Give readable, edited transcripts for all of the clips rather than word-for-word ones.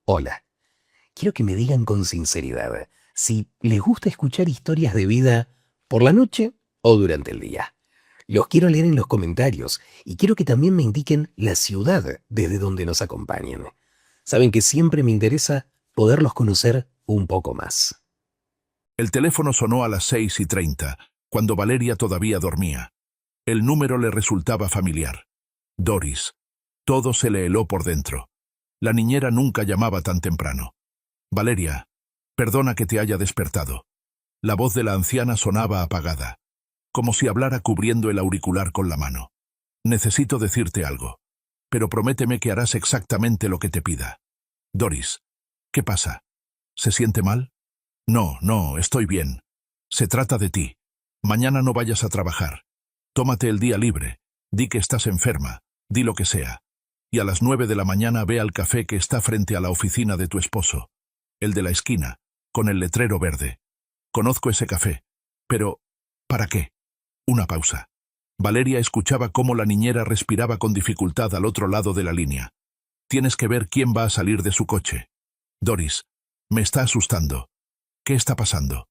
Hola, quiero que me digan con sinceridad si les gusta escuchar historias de vida por la noche o durante el día. Los quiero leer en los comentarios y quiero que también me indiquen la ciudad desde donde nos acompañan. Saben que siempre me interesa poderlos conocer un poco más. El teléfono sonó a las 6:30, cuando Valeria todavía dormía. El número le resultaba familiar. Doris. Todo se le heló por dentro. La niñera nunca llamaba tan temprano. Valeria, perdona que te haya despertado. La voz de la anciana sonaba apagada, como si hablara cubriendo el auricular con la mano. Necesito decirte algo, pero prométeme que harás exactamente lo que te pida. Doris, ¿qué pasa? ¿Se siente mal? No, estoy bien. Se trata de ti. Mañana no vayas a trabajar. Tómate el día libre. Di que estás enferma. Di lo que sea. Y a las 9 de la mañana ve al café que está frente a la oficina de tu esposo. El de la esquina, con el letrero verde. Conozco ese café. Pero, ¿para qué? Una pausa. Valeria escuchaba cómo la niñera respiraba con dificultad al otro lado de la línea. Tienes que ver quién va a salir de su coche. Doris, me está asustando. ¿Qué está pasando?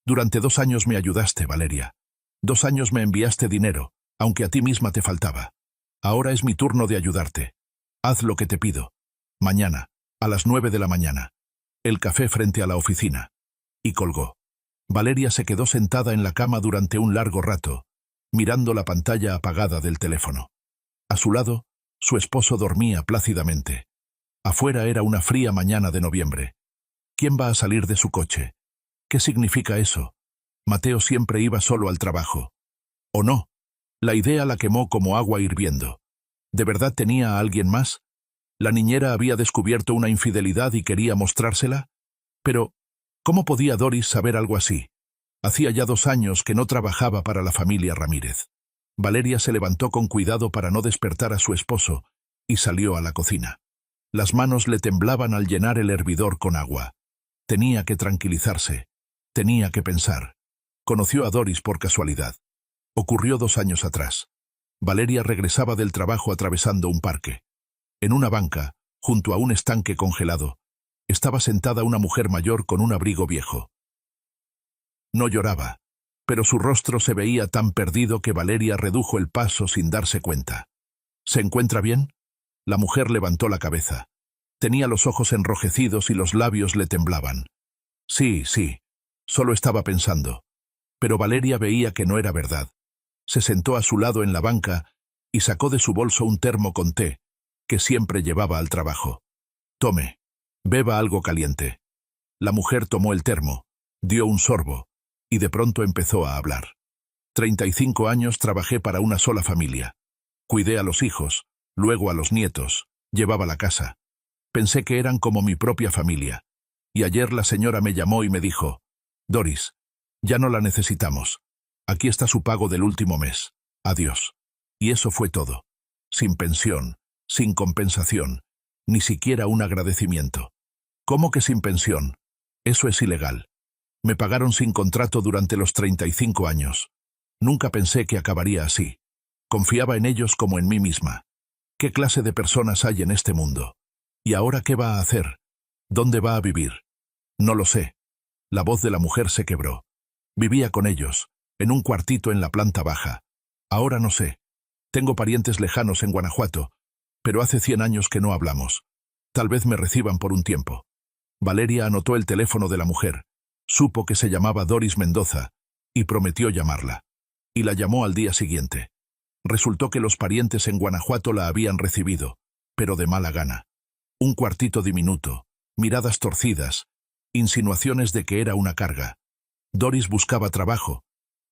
Durante 2 años me ayudaste, Valeria. 2 años me enviaste dinero, aunque a ti misma te faltaba. Ahora es mi turno de ayudarte. Haz lo que te pido. Mañana, a las 9 de la mañana. El café frente a la oficina. Y colgó. Valeria se quedó sentada en la cama durante un largo rato, mirando la pantalla apagada del teléfono. A su lado, su esposo dormía plácidamente. Afuera era una fría mañana de noviembre. ¿Quién va a salir de su coche? ¿Qué significa eso? Mateo siempre iba solo al trabajo. ¿O no? La idea la quemó como agua hirviendo. ¿De verdad tenía a alguien más? ¿La niñera había descubierto una infidelidad y quería mostrársela? Pero, ¿cómo podía Doris saber algo así? Hacía ya 2 años que no trabajaba para la familia Ramírez. Valeria se levantó con cuidado para no despertar a su esposo y salió a la cocina. Las manos le temblaban al llenar el hervidor con agua. Tenía que tranquilizarse. Tenía que pensar. Conoció a Doris por casualidad. Ocurrió 2 años atrás. Valeria regresaba del trabajo atravesando un parque. En una banca, junto a un estanque congelado, estaba sentada una mujer mayor con un abrigo viejo. No lloraba, pero su rostro se veía tan perdido que Valeria redujo el paso sin darse cuenta. ¿Se encuentra bien? La mujer levantó la cabeza. Tenía los ojos enrojecidos y los labios le temblaban. Sí, solo estaba pensando. Pero Valeria veía que no era verdad. Se sentó a su lado en la banca y sacó de su bolso un termo con té, que siempre llevaba al trabajo. Tome, beba algo caliente. La mujer tomó el termo, dio un sorbo, y de pronto empezó a hablar. 35 años trabajé para una sola familia. Cuidé a los hijos, luego a los nietos, llevaba la casa. Pensé que eran como mi propia familia. Y ayer la señora me llamó y me dijo, Doris, ya no la necesitamos. Aquí está su pago del último mes. Adiós. Y eso fue todo. Sin pensión, sin compensación, ni siquiera un agradecimiento. ¿Cómo que sin pensión? Eso es ilegal. Me pagaron sin contrato durante los 35 años. Nunca pensé que acabaría así. Confiaba en ellos como en mí misma. ¿Qué clase de personas hay en este mundo? ¿Y ahora qué va a hacer? ¿Dónde va a vivir? No lo sé. La voz de la mujer se quebró. Vivía con ellos, en un cuartito en la planta baja. Ahora no sé. Tengo parientes lejanos en Guanajuato, pero hace 100 años que no hablamos. Tal vez me reciban por un tiempo. Valeria anotó el teléfono de la mujer. Supo que se llamaba Doris Mendoza y prometió llamarla. Y la llamó al día siguiente. Resultó que los parientes en Guanajuato la habían recibido, pero de mala gana. Un cuartito diminuto, miradas torcidas, insinuaciones de que era una carga. Doris buscaba trabajo,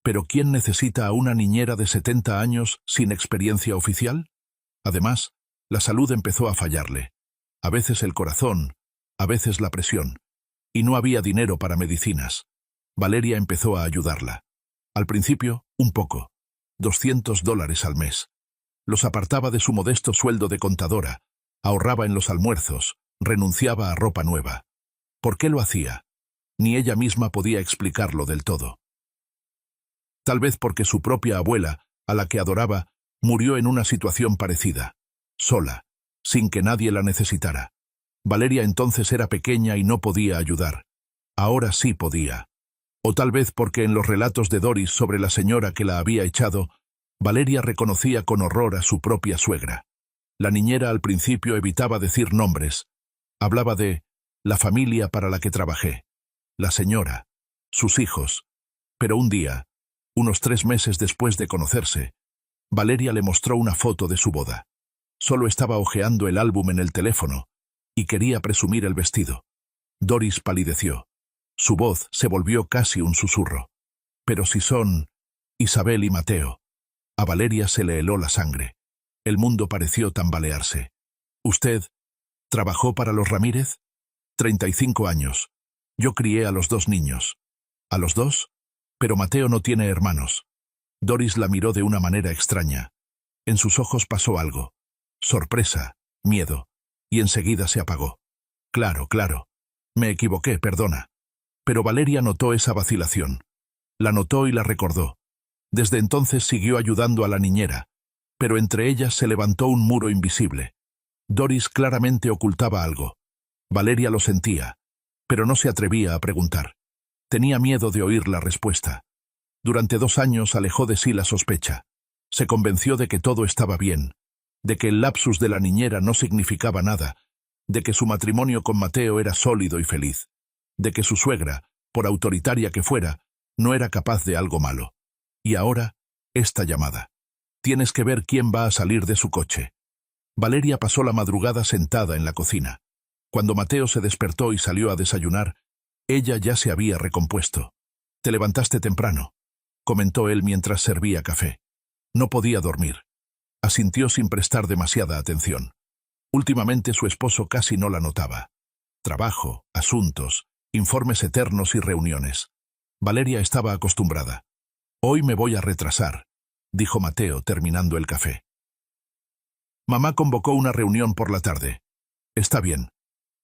pero ¿quién necesita a una niñera de 70 años sin experiencia oficial? Además, la salud empezó a fallarle. A veces el corazón, a veces la presión. Y no había dinero para medicinas. Valeria empezó a ayudarla. Al principio, un poco. $200 al mes. Los apartaba de su modesto sueldo de contadora, ahorraba en los almuerzos, renunciaba a ropa nueva. ¿Por qué lo hacía? Ni ella misma podía explicarlo del todo. Tal vez porque su propia abuela, a la que adoraba, murió en una situación parecida. Sola, sin que nadie la necesitara. Valeria entonces era pequeña y no podía ayudar. Ahora sí podía. O tal vez porque en los relatos de Doris sobre la señora que la había echado, Valeria reconocía con horror a su propia suegra. La niñera al principio evitaba decir nombres. Hablaba de la familia para la que trabajé, la señora, sus hijos. Pero un día, unos 3 meses después de conocerse, Valeria le mostró una foto de su boda. Solo estaba hojeando el álbum en el teléfono y quería presumir el vestido. Doris palideció. Su voz se volvió casi un susurro. Pero si son Isabel y Mateo. A Valeria se le heló la sangre. El mundo pareció tambalearse. ¿Usted trabajó para los Ramírez? 35 años. Yo crié a los 2 niños. ¿A los 2? Pero Mateo no tiene hermanos. Doris la miró de una manera extraña. En sus ojos pasó algo. Sorpresa, miedo. Y enseguida se apagó. Claro, claro. Me equivoqué, perdona. Pero Valeria notó esa vacilación. La notó y la recordó. Desde entonces siguió ayudando a la niñera, pero entre ellas se levantó un muro invisible. Doris claramente ocultaba algo. Valeria lo sentía, pero no se atrevía a preguntar. Tenía miedo de oír la respuesta. Durante 2 años alejó de sí la sospecha. Se convenció de que todo estaba bien, de que el lapsus de la niñera no significaba nada, de que su matrimonio con Mateo era sólido y feliz, de que su suegra, por autoritaria que fuera, no era capaz de algo malo. Y ahora, esta llamada. Tienes que ver quién va a salir de su coche. Valeria pasó la madrugada sentada en la cocina. Cuando Mateo se despertó y salió a desayunar, ella ya se había recompuesto. «Te levantaste temprano», comentó él mientras servía café. No podía dormir. Asintió sin prestar demasiada atención. Últimamente su esposo casi no la notaba. Trabajo, asuntos, informes eternos y reuniones. Valeria estaba acostumbrada. «Hoy me voy a retrasar», dijo Mateo terminando el café. Mamá convocó una reunión por la tarde. «Está bien».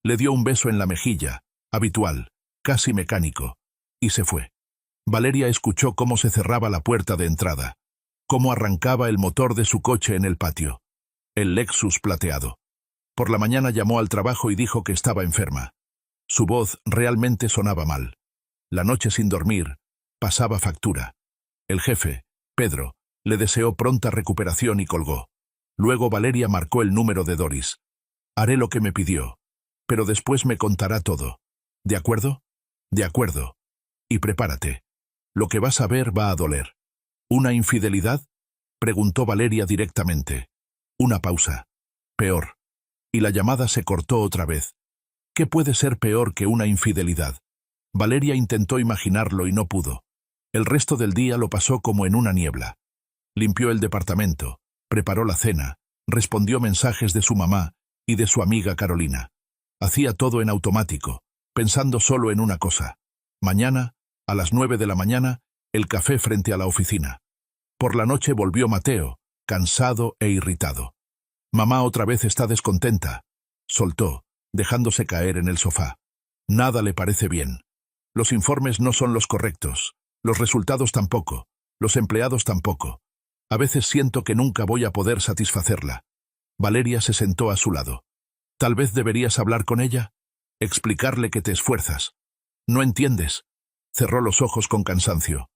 Le dio un beso en la mejilla, habitual, casi mecánico, y se fue. Valeria escuchó cómo se cerraba la puerta de entrada, cómo arrancaba el motor de su coche en el patio. El Lexus plateado. Por la mañana llamó al trabajo y dijo que estaba enferma. Su voz realmente sonaba mal. La noche sin dormir pasaba factura. El jefe, Pedro, le deseó pronta recuperación y colgó. Luego Valeria marcó el número de Doris. «Haré lo que me pidió, pero después me contará todo. ¿De acuerdo? De acuerdo. Y prepárate. Lo que vas a ver va a doler». «¿Una infidelidad?», preguntó Valeria directamente. Una pausa. «Peor». Y la llamada se cortó otra vez. ¿Qué puede ser peor que una infidelidad? Valeria intentó imaginarlo y no pudo. El resto del día lo pasó como en una niebla. Limpió el departamento, preparó la cena, respondió mensajes de su mamá y de su amiga Carolina. Hacía todo en automático, pensando solo en una cosa. Mañana, a las 9 de la mañana, el café frente a la oficina. Por la noche volvió Mateo, cansado e irritado. «Mamá otra vez está descontenta», soltó, dejándose caer en el sofá. «Nada le parece bien. Los informes no son los correctos, los resultados tampoco, los empleados tampoco. A veces siento que nunca voy a poder satisfacerla». Valeria se sentó a su lado. «Tal vez deberías hablar con ella, explicarle que te esfuerzas. No entiendes». Cerró los ojos con cansancio.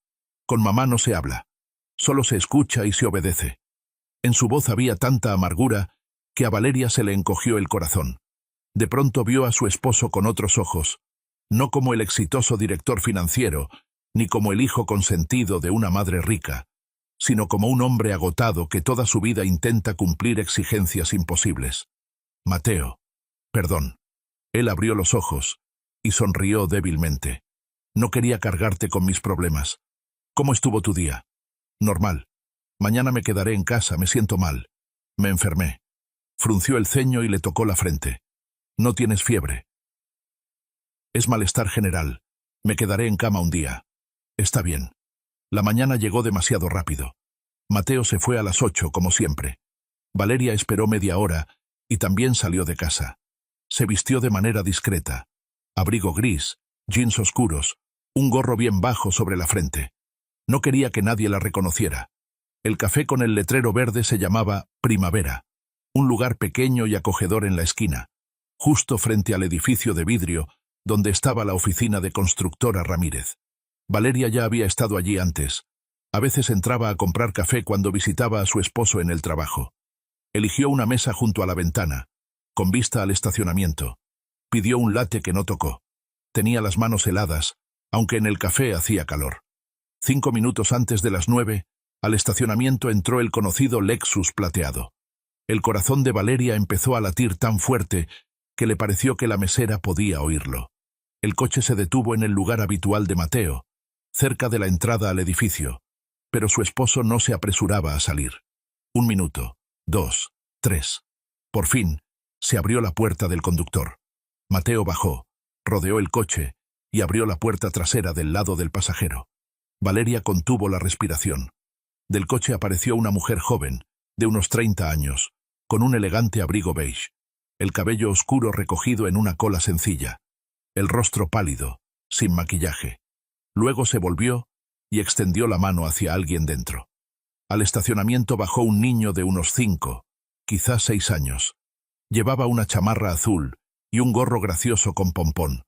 «Con mamá no se habla. Solo se escucha y se obedece». En su voz había tanta amargura que a Valeria se le encogió el corazón. De pronto vio a su esposo con otros ojos, no como el exitoso director financiero, ni como el hijo consentido de una madre rica, sino como un hombre agotado que toda su vida intenta cumplir exigencias imposibles. «Mateo, perdón». Él abrió los ojos y sonrió débilmente. «No quería cargarte con mis problemas. ¿Cómo estuvo tu día?» «Normal. Mañana me quedaré en casa, me siento mal. Me enfermé». Frunció el ceño y le tocó la frente. «No tienes fiebre». «Es malestar general. Me quedaré en cama un día». «Está bien». La mañana llegó demasiado rápido. Mateo se fue a las 8, como siempre. Valeria esperó media hora y también salió de casa. Se vistió de manera discreta. Abrigo gris, jeans oscuros, un gorro bien bajo sobre la frente. No quería que nadie la reconociera. El café con el letrero verde se llamaba Primavera, un lugar pequeño y acogedor en la esquina. justo frente al edificio de vidrio donde estaba la oficina de constructora Ramírez. Valeria ya había estado allí antes. A veces entraba a comprar café cuando visitaba a su esposo en el trabajo. Eligió una mesa junto a la ventana, con vista al estacionamiento. Pidió un latte que no tocó. Tenía las manos heladas, aunque en el café hacía calor. 5 minutos antes de las 9, al estacionamiento entró el conocido Lexus plateado. El corazón de Valeria empezó a latir tan fuerte que le pareció que la mesera podía oírlo. El coche se detuvo en el lugar habitual de Mateo, cerca de la entrada al edificio, pero su esposo no se apresuraba a salir. 1 minuto, 2, 3. Por fin, se abrió la puerta del conductor. Mateo bajó, rodeó el coche y abrió la puerta trasera del lado del pasajero. Valeria contuvo la respiración. Del coche apareció una mujer joven, de unos 30 años, con un elegante abrigo beige, el cabello oscuro recogido en una cola sencilla, el rostro pálido, sin maquillaje. Luego se volvió y extendió la mano hacia alguien dentro. Al estacionamiento bajó un niño de unos 5, quizás 6 años. Llevaba una chamarra azul y un gorro gracioso con pompón.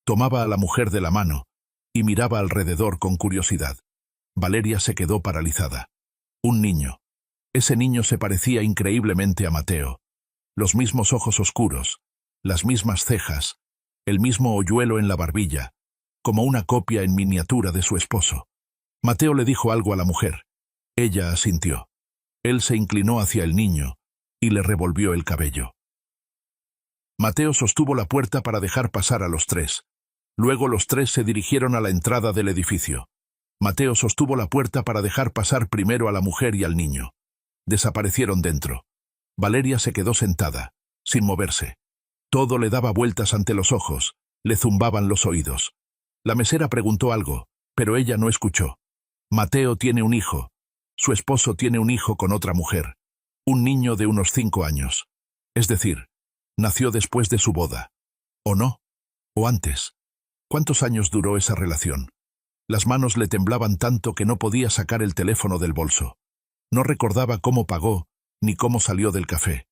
Tomaba a la mujer de la mano y miraba alrededor con curiosidad. Valeria se quedó paralizada. Un niño. Ese niño se parecía increíblemente a Mateo. Los mismos ojos oscuros, las mismas cejas, el mismo hoyuelo en la barbilla, como una copia en miniatura de su esposo. Mateo le dijo algo a la mujer. Ella asintió. Él se inclinó hacia el niño y le revolvió el cabello. Mateo sostuvo la puerta para dejar pasar a los 3. Luego los 3 se dirigieron a la entrada del edificio. Mateo sostuvo la puerta para dejar pasar primero a la mujer y al niño. Desaparecieron dentro. Valeria se quedó sentada, sin moverse. Todo le daba vueltas ante los ojos, le zumbaban los oídos. La mesera preguntó algo, pero ella no escuchó. Mateo tiene un hijo. Su esposo tiene un hijo con otra mujer. Un niño de unos 5 años. Es decir, nació después de su boda. ¿O no? ¿O antes? ¿Cuántos años duró esa relación? Las manos le temblaban tanto que no podía sacar el teléfono del bolso. No recordaba cómo pagó, ni cómo salió del café.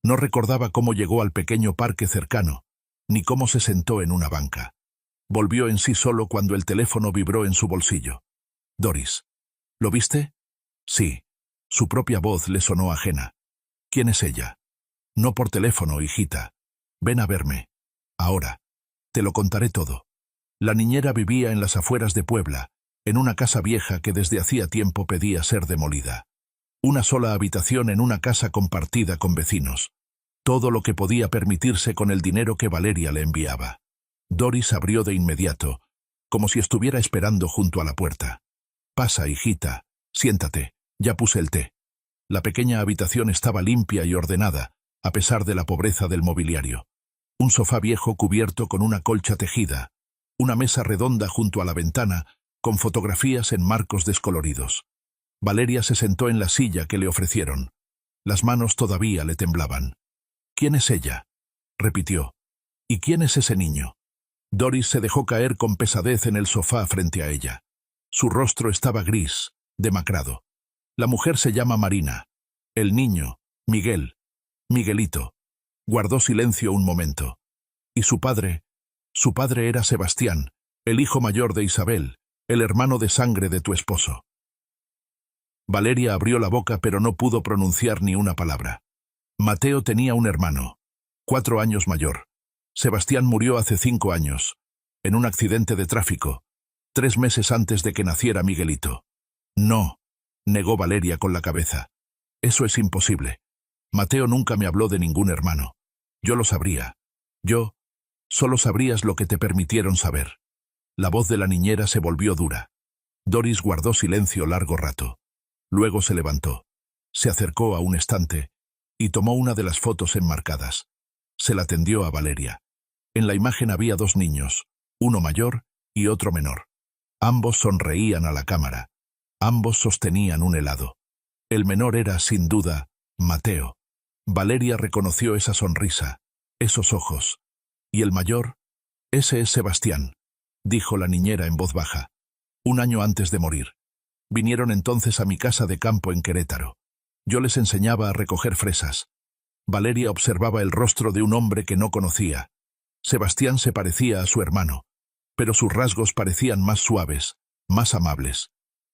No recordaba cómo llegó al pequeño parque cercano, ni cómo se sentó en una banca. Volvió en sí solo cuando el teléfono vibró en su bolsillo. Doris. ¿Lo viste? Sí. Su propia voz le sonó ajena. ¿Quién es ella? No por teléfono, hijita. Ven a verme. Ahora. Te lo contaré todo. La niñera vivía en las afueras de Puebla, en una casa vieja que desde hacía tiempo pedía ser demolida. Una sola habitación en una casa compartida con vecinos. Todo lo que podía permitirse con el dinero que Valeria le enviaba. Doris abrió de inmediato, como si estuviera esperando junto a la puerta. Pasa, hijita, siéntate, ya puse el té. La pequeña habitación estaba limpia y ordenada, a pesar de la pobreza del mobiliario. Un sofá viejo cubierto con una colcha tejida, una mesa redonda junto a la ventana, con fotografías en marcos descoloridos. Valeria se sentó en la silla que le ofrecieron. Las manos todavía le temblaban. ¿Quién es ella?, repitió. ¿Y quién es ese niño? Doris se dejó caer con pesadez en el sofá frente a ella. Su rostro estaba gris, demacrado. La mujer se llama Marina. El niño, Miguel. Miguelito. Guardó silencio un momento. ¿Y su padre? Su padre era Sebastián, el hijo mayor de Isabel, el hermano de sangre de tu esposo. Valeria abrió la boca pero no pudo pronunciar ni una palabra. Mateo tenía un hermano, 4 años mayor. Sebastián murió hace 5 años, en un accidente de tráfico, 3 meses antes de que naciera Miguelito. No, negó Valeria con la cabeza. Eso es imposible. Mateo nunca me habló de ningún hermano. Yo lo sabría. Solo sabrías lo que te permitieron saber. La voz de la niñera se volvió dura. Doris guardó silencio largo rato. Luego se levantó. Se acercó a un estante y tomó una de las fotos enmarcadas. Se la tendió a Valeria. En la imagen había 2 niños, uno mayor y otro menor. Ambos sonreían a la cámara. Ambos sostenían un helado. El menor era, sin duda, Mateo. Valeria reconoció esa sonrisa, esos ojos. ¿Y el mayor? Ese es Sebastián, dijo la niñera en voz baja. 1 año antes de morir. Vinieron entonces a mi casa de campo en Querétaro. Yo les enseñaba a recoger fresas. Valeria observaba el rostro de un hombre que no conocía. Sebastián se parecía a su hermano, pero sus rasgos parecían más suaves, más amables.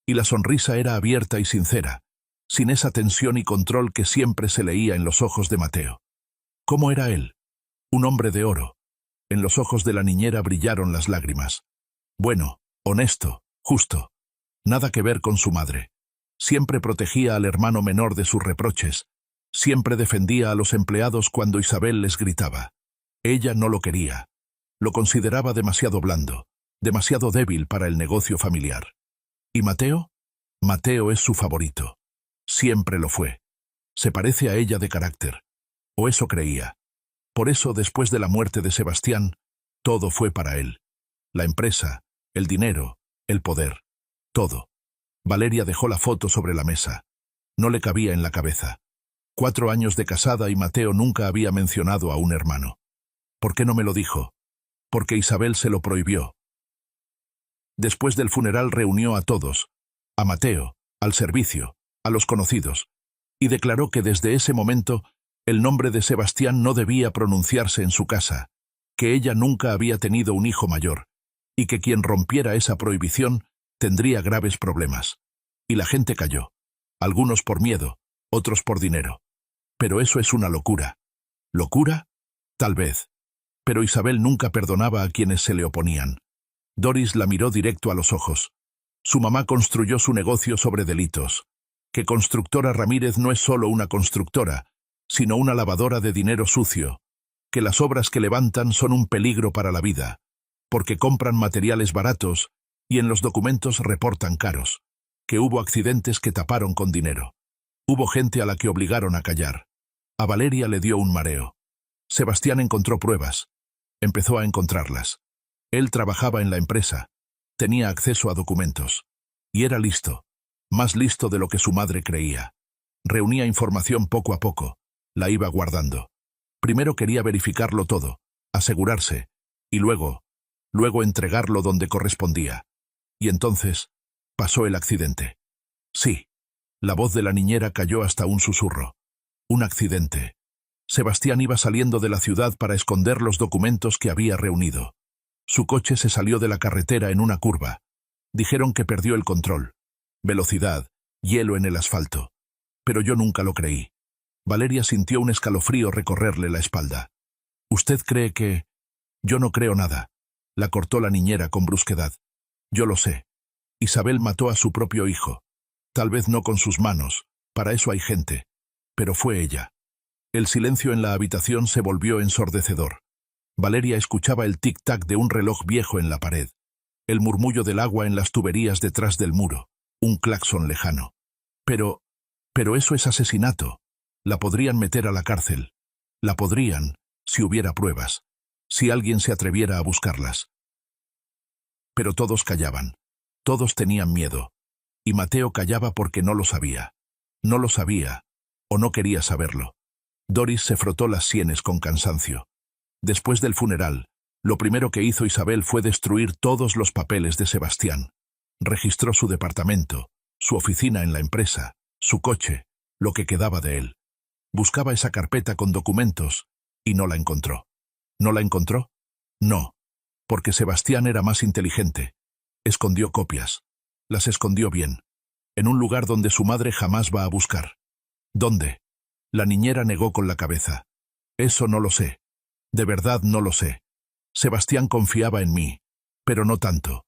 Y la sonrisa era abierta y sincera, sin esa tensión y control que siempre se leía en los ojos de Mateo. ¿Cómo era él? Un hombre de oro. En los ojos de la niñera brillaron las lágrimas. Bueno, honesto, justo. Nada que ver con su madre. Siempre protegía al hermano menor de sus reproches. Siempre defendía a los empleados cuando Isabel les gritaba. Ella no lo quería. Lo consideraba demasiado blando, demasiado débil para el negocio familiar. ¿Y Mateo? Mateo es su favorito. Siempre lo fue. Se parece a ella de carácter. O eso creía. Por eso, después de la muerte de Sebastián, todo fue para él. La empresa, el dinero, el poder. Todo. Valeria dejó la foto sobre la mesa. No le cabía en la cabeza. 4 años de casada y Mateo nunca había mencionado a un hermano. ¿Por qué no me lo dijo? Porque Isabel se lo prohibió. Después del funeral reunió a todos, a Mateo, al servicio, a los conocidos, y declaró que desde ese momento el nombre de Sebastián no debía pronunciarse en su casa, que ella nunca había tenido un hijo mayor, y que quien rompiera esa prohibición tendría graves problemas. Y la gente calló, algunos por miedo, otros por dinero. Pero eso es una locura. ¿Locura? Tal vez. Pero Isabel nunca perdonaba a quienes se le oponían. Doris la miró directo a los ojos. Su mamá construyó su negocio sobre delitos. Que Constructora Ramírez no es solo una constructora, sino una lavadora de dinero sucio. Que las obras que levantan son un peligro para la vida, porque compran materiales baratos y en los documentos reportan caros. Que hubo accidentes que taparon con dinero. Hubo gente a la que obligaron a callar. A Valeria le dio un mareo. Sebastián encontró pruebas. Empezó a encontrarlas. Él trabajaba en la empresa. Tenía acceso a documentos. Y era listo. Más listo de lo que su madre creía. Reunía información poco a poco. La iba guardando. Primero quería verificarlo todo, asegurarse, y luego entregarlo donde correspondía. Y entonces, pasó el accidente. Sí. La voz de la niñera cayó hasta un susurro. Un accidente. Sebastián iba saliendo de la ciudad para esconder los documentos que había reunido. Su coche se salió de la carretera en una curva. Dijeron que perdió el control. Velocidad, hielo en el asfalto. Pero yo nunca lo creí. Valeria sintió un escalofrío recorrerle la espalda. ¿Usted cree que...? Yo no creo nada. La cortó la niñera con brusquedad. Yo lo sé. Isabel mató a su propio hijo. Tal vez no con sus manos, para eso hay gente. Pero fue ella. El silencio en la habitación se volvió ensordecedor. Valeria escuchaba el tic-tac de un reloj viejo en la pared, el murmullo del agua en las tuberías detrás del muro, un claxon lejano. Pero eso es asesinato. La podrían meter a la cárcel. La podrían, si hubiera pruebas, si alguien se atreviera a buscarlas. Pero todos callaban. Todos tenían miedo. Y Mateo callaba porque no lo sabía. No lo sabía, o no quería saberlo. Doris se frotó las sienes con cansancio. Después del funeral, lo primero que hizo Isabel fue destruir todos los papeles de Sebastián. Registró su departamento, su oficina en la empresa, su coche, lo que quedaba de él. Buscaba esa carpeta con documentos y no la encontró. ¿No la encontró? No, porque Sebastián era más inteligente. Escondió copias. Las escondió bien. En un lugar donde su madre jamás va a buscar. ¿Dónde? La niñera negó con la cabeza. Eso no lo sé. De verdad no lo sé. Sebastián confiaba en mí, pero no tanto.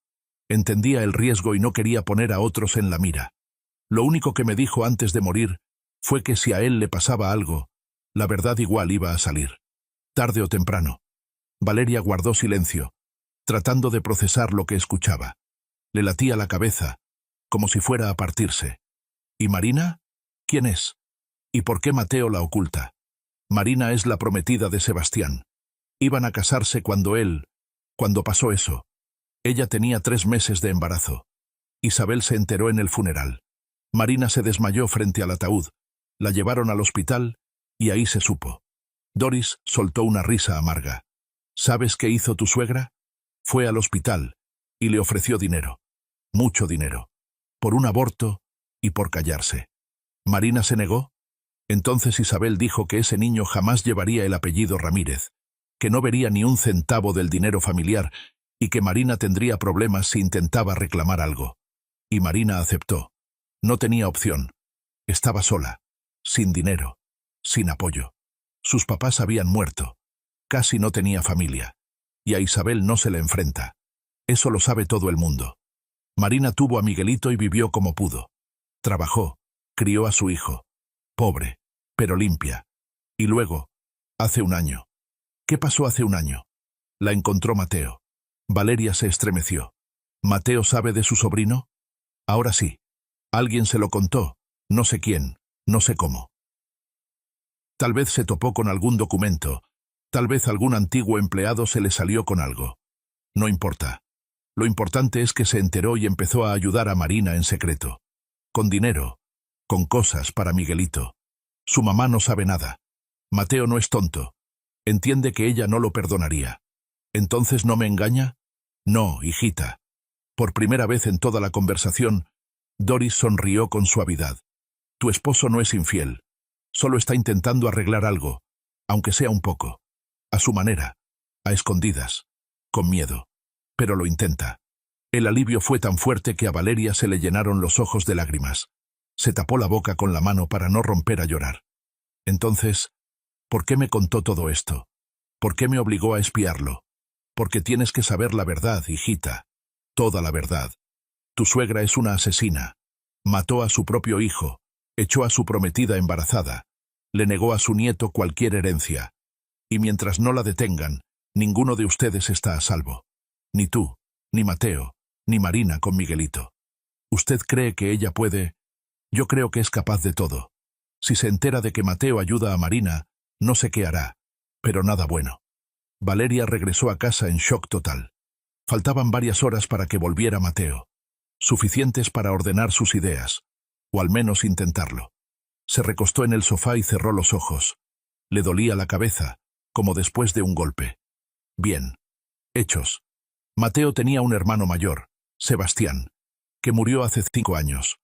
Entendía el riesgo y no quería poner a otros en la mira. Lo único que me dijo antes de morir fue que si a él le pasaba algo, la verdad igual iba a salir. Tarde o temprano. Valeria guardó silencio, tratando de procesar lo que escuchaba. Le latía la cabeza, como si fuera a partirse. ¿Y Marina? ¿Quién es? ¿Y por qué Mateo la oculta? Marina es la prometida de Sebastián. Iban a casarse cuando pasó eso. Ella tenía 3 meses de embarazo. Isabel se enteró en el funeral. Marina se desmayó frente al ataúd. La llevaron al hospital y ahí se supo. Doris soltó una risa amarga. ¿Sabes qué hizo tu suegra? Fue al hospital y le ofreció dinero. Mucho dinero. Por un aborto y por callarse. ¿Marina se negó? Entonces Isabel dijo que ese niño jamás llevaría el apellido Ramírez, que no vería ni un centavo del dinero familiar y que Marina tendría problemas si intentaba reclamar algo. Y Marina aceptó. No tenía opción. Estaba sola, sin dinero, sin apoyo. Sus papás habían muerto. Casi no tenía familia. Y a Isabel no se le enfrenta. Eso lo sabe todo el mundo. Marina tuvo a Miguelito y vivió como pudo. Trabajó, crió a su hijo. Pobre, pero limpia. Y luego, hace un año. ¿Qué pasó hace un año? La encontró Mateo. Valeria se estremeció. ¿Mateo sabe de su sobrino? Ahora sí. Alguien se lo contó, no sé quién, no sé cómo. Tal vez se topó con algún documento, tal vez algún antiguo empleado se le salió con algo. No importa. Lo importante es que se enteró y empezó a ayudar a Marina en secreto. Con dinero, con cosas para Miguelito. Su mamá no sabe nada. Mateo no es tonto. Entiende que ella no lo perdonaría. ¿Entonces no me engaña? No, hijita. Por primera vez en toda la conversación, Doris sonrió con suavidad. Tu esposo no es infiel. Solo está intentando arreglar algo, aunque sea un poco. A su manera, a escondidas, con miedo. Pero lo intenta. El alivio fue tan fuerte que a Valeria se le llenaron los ojos de lágrimas. Se tapó la boca con la mano para no romper a llorar. Entonces, ¿por qué me contó todo esto? ¿Por qué me obligó a espiarlo? Porque tienes que saber la verdad, hijita. Toda la verdad. Tu suegra es una asesina. Mató a su propio hijo, echó a su prometida embarazada, le negó a su nieto cualquier herencia. Y mientras no la detengan, ninguno de ustedes está a salvo. Ni tú, ni Mateo, ni Marina con Miguelito. ¿Usted cree que ella puede? Yo creo que es capaz de todo. Si se entera de que Mateo ayuda a Marina, no sé qué hará, pero nada bueno. Valeria regresó a casa en shock total. Faltaban varias horas para que volviera Mateo. Suficientes para ordenar sus ideas, o al menos intentarlo. Se recostó en el sofá y cerró los ojos. Le dolía la cabeza, como después de un golpe. Bien. Hechos. Mateo tenía un hermano mayor, Sebastián, que murió hace 5 años.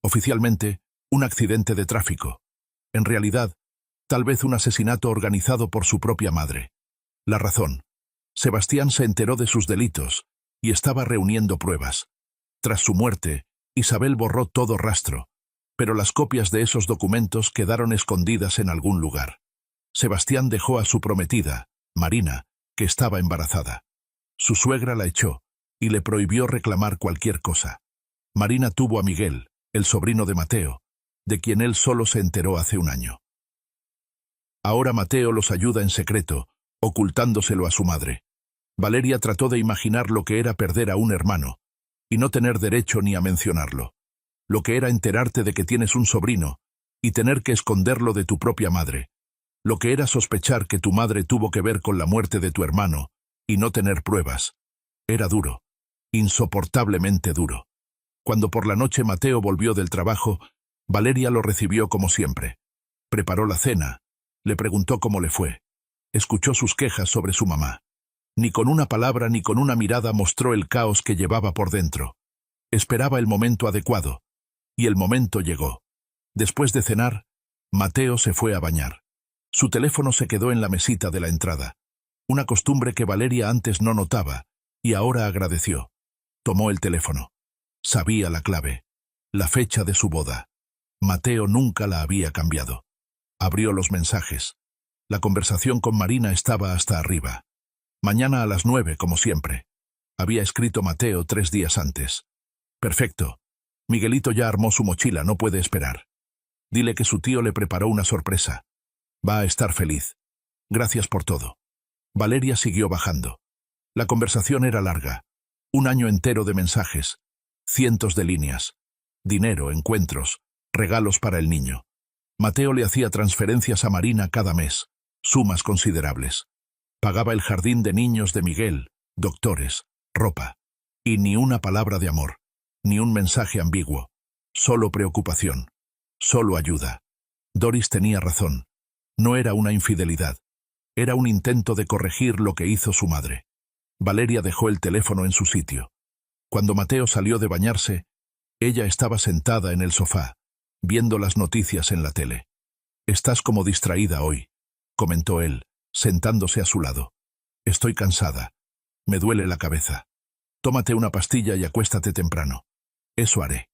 Oficialmente, un accidente de tráfico. En realidad, tal vez un asesinato organizado por su propia madre. La razón. Sebastián se enteró de sus delitos y estaba reuniendo pruebas. Tras su muerte, Isabel borró todo rastro, pero las copias de esos documentos quedaron escondidas en algún lugar. Sebastián dejó a su prometida, Marina, que estaba embarazada. Su suegra la echó y le prohibió reclamar cualquier cosa. Marina tuvo a Miguel, el sobrino de Mateo, de quien él solo se enteró hace un año. Ahora Mateo los ayuda en secreto, ocultándoselo a su madre. Valeria trató de imaginar lo que era perder a un hermano, y no tener derecho ni a mencionarlo. Lo que era enterarte de que tienes un sobrino, y tener que esconderlo de tu propia madre. Lo que era sospechar que tu madre tuvo que ver con la muerte de tu hermano, y no tener pruebas. Era duro, insoportablemente duro. Cuando por la noche Mateo volvió del trabajo, Valeria lo recibió como siempre. Preparó la cena, le preguntó cómo le fue. Escuchó sus quejas sobre su mamá. Ni con una palabra ni con una mirada mostró el caos que llevaba por dentro. Esperaba el momento adecuado. Y el momento llegó. Después de cenar, Mateo se fue a bañar. Su teléfono se quedó en la mesita de la entrada. Una costumbre que Valeria antes no notaba, y ahora agradeció. Tomó el teléfono. Sabía la clave. La fecha de su boda. Mateo nunca la había cambiado. Abrió los mensajes. La conversación con Marina estaba hasta arriba. Mañana a las 9, como siempre. Había escrito Mateo 3 días antes. Perfecto. Miguelito ya armó su mochila, no puede esperar. Dile que su tío le preparó una sorpresa. Va a estar feliz. Gracias por todo. Valeria siguió bajando. La conversación era larga. Un año entero de mensajes. Cientos de líneas. Dinero, encuentros, regalos para el niño. Mateo le hacía transferencias a Marina cada mes. Sumas considerables. Pagaba el jardín de niños de Miguel, doctores, ropa. Y ni una palabra de amor. Ni un mensaje ambiguo. Solo preocupación. Solo ayuda. Doris tenía razón. No era una infidelidad. Era un intento de corregir lo que hizo su madre. Valeria dejó el teléfono en su sitio. Cuando Mateo salió de bañarse, ella estaba sentada en el sofá, viendo las noticias en la tele. Estás como distraída hoy, comentó él, sentándose a su lado. Estoy cansada. Me duele la cabeza. Tómate una pastilla y acuéstate temprano. Eso haré.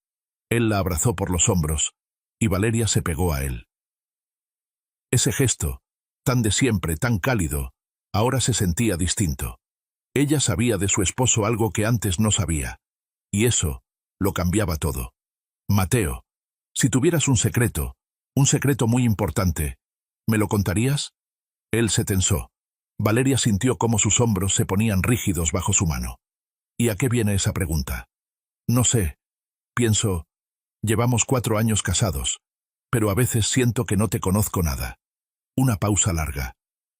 Él la abrazó por los hombros, y Valeria se pegó a él. Ese gesto, tan de siempre, tan cálido, ahora se sentía distinto. Ella sabía de su esposo algo que antes no sabía, y eso lo cambiaba todo. Mateo, si tuvieras un secreto muy importante, ¿me lo contarías? Él se tensó. Valeria sintió cómo sus hombros se ponían rígidos bajo su mano. ¿Y a qué viene esa pregunta? No sé. Pienso, llevamos 4 años casados, pero a veces siento que no te conozco nada. Una pausa larga.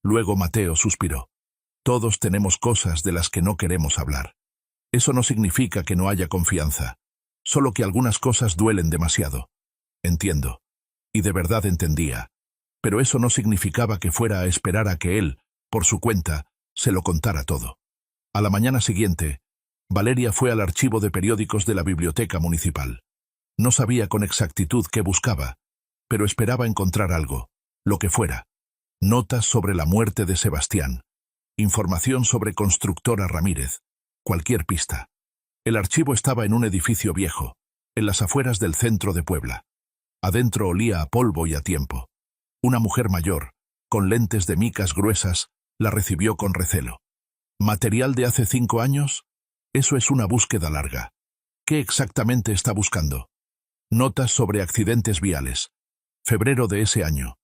Luego Mateo suspiró. Todos tenemos cosas de las que no queremos hablar. Eso no significa que no haya confianza, solo que algunas cosas duelen demasiado. Entiendo. Y de verdad entendía. Pero eso no significaba que fuera a esperar a que él, por su cuenta, se lo contara todo. A la mañana siguiente, Valeria fue al archivo de periódicos de la biblioteca municipal. No sabía con exactitud qué buscaba, pero esperaba encontrar algo, lo que fuera. Notas sobre la muerte de Sebastián. Información sobre Constructora Ramírez. Cualquier pista. El archivo estaba en un edificio viejo, en las afueras del centro de Puebla. Adentro olía a polvo y a tiempo. Una mujer mayor, con lentes de micas gruesas, la recibió con recelo. ¿Material de hace 5 años? Eso es una búsqueda larga. ¿Qué exactamente está buscando? Notas sobre accidentes viales. Febrero de ese año.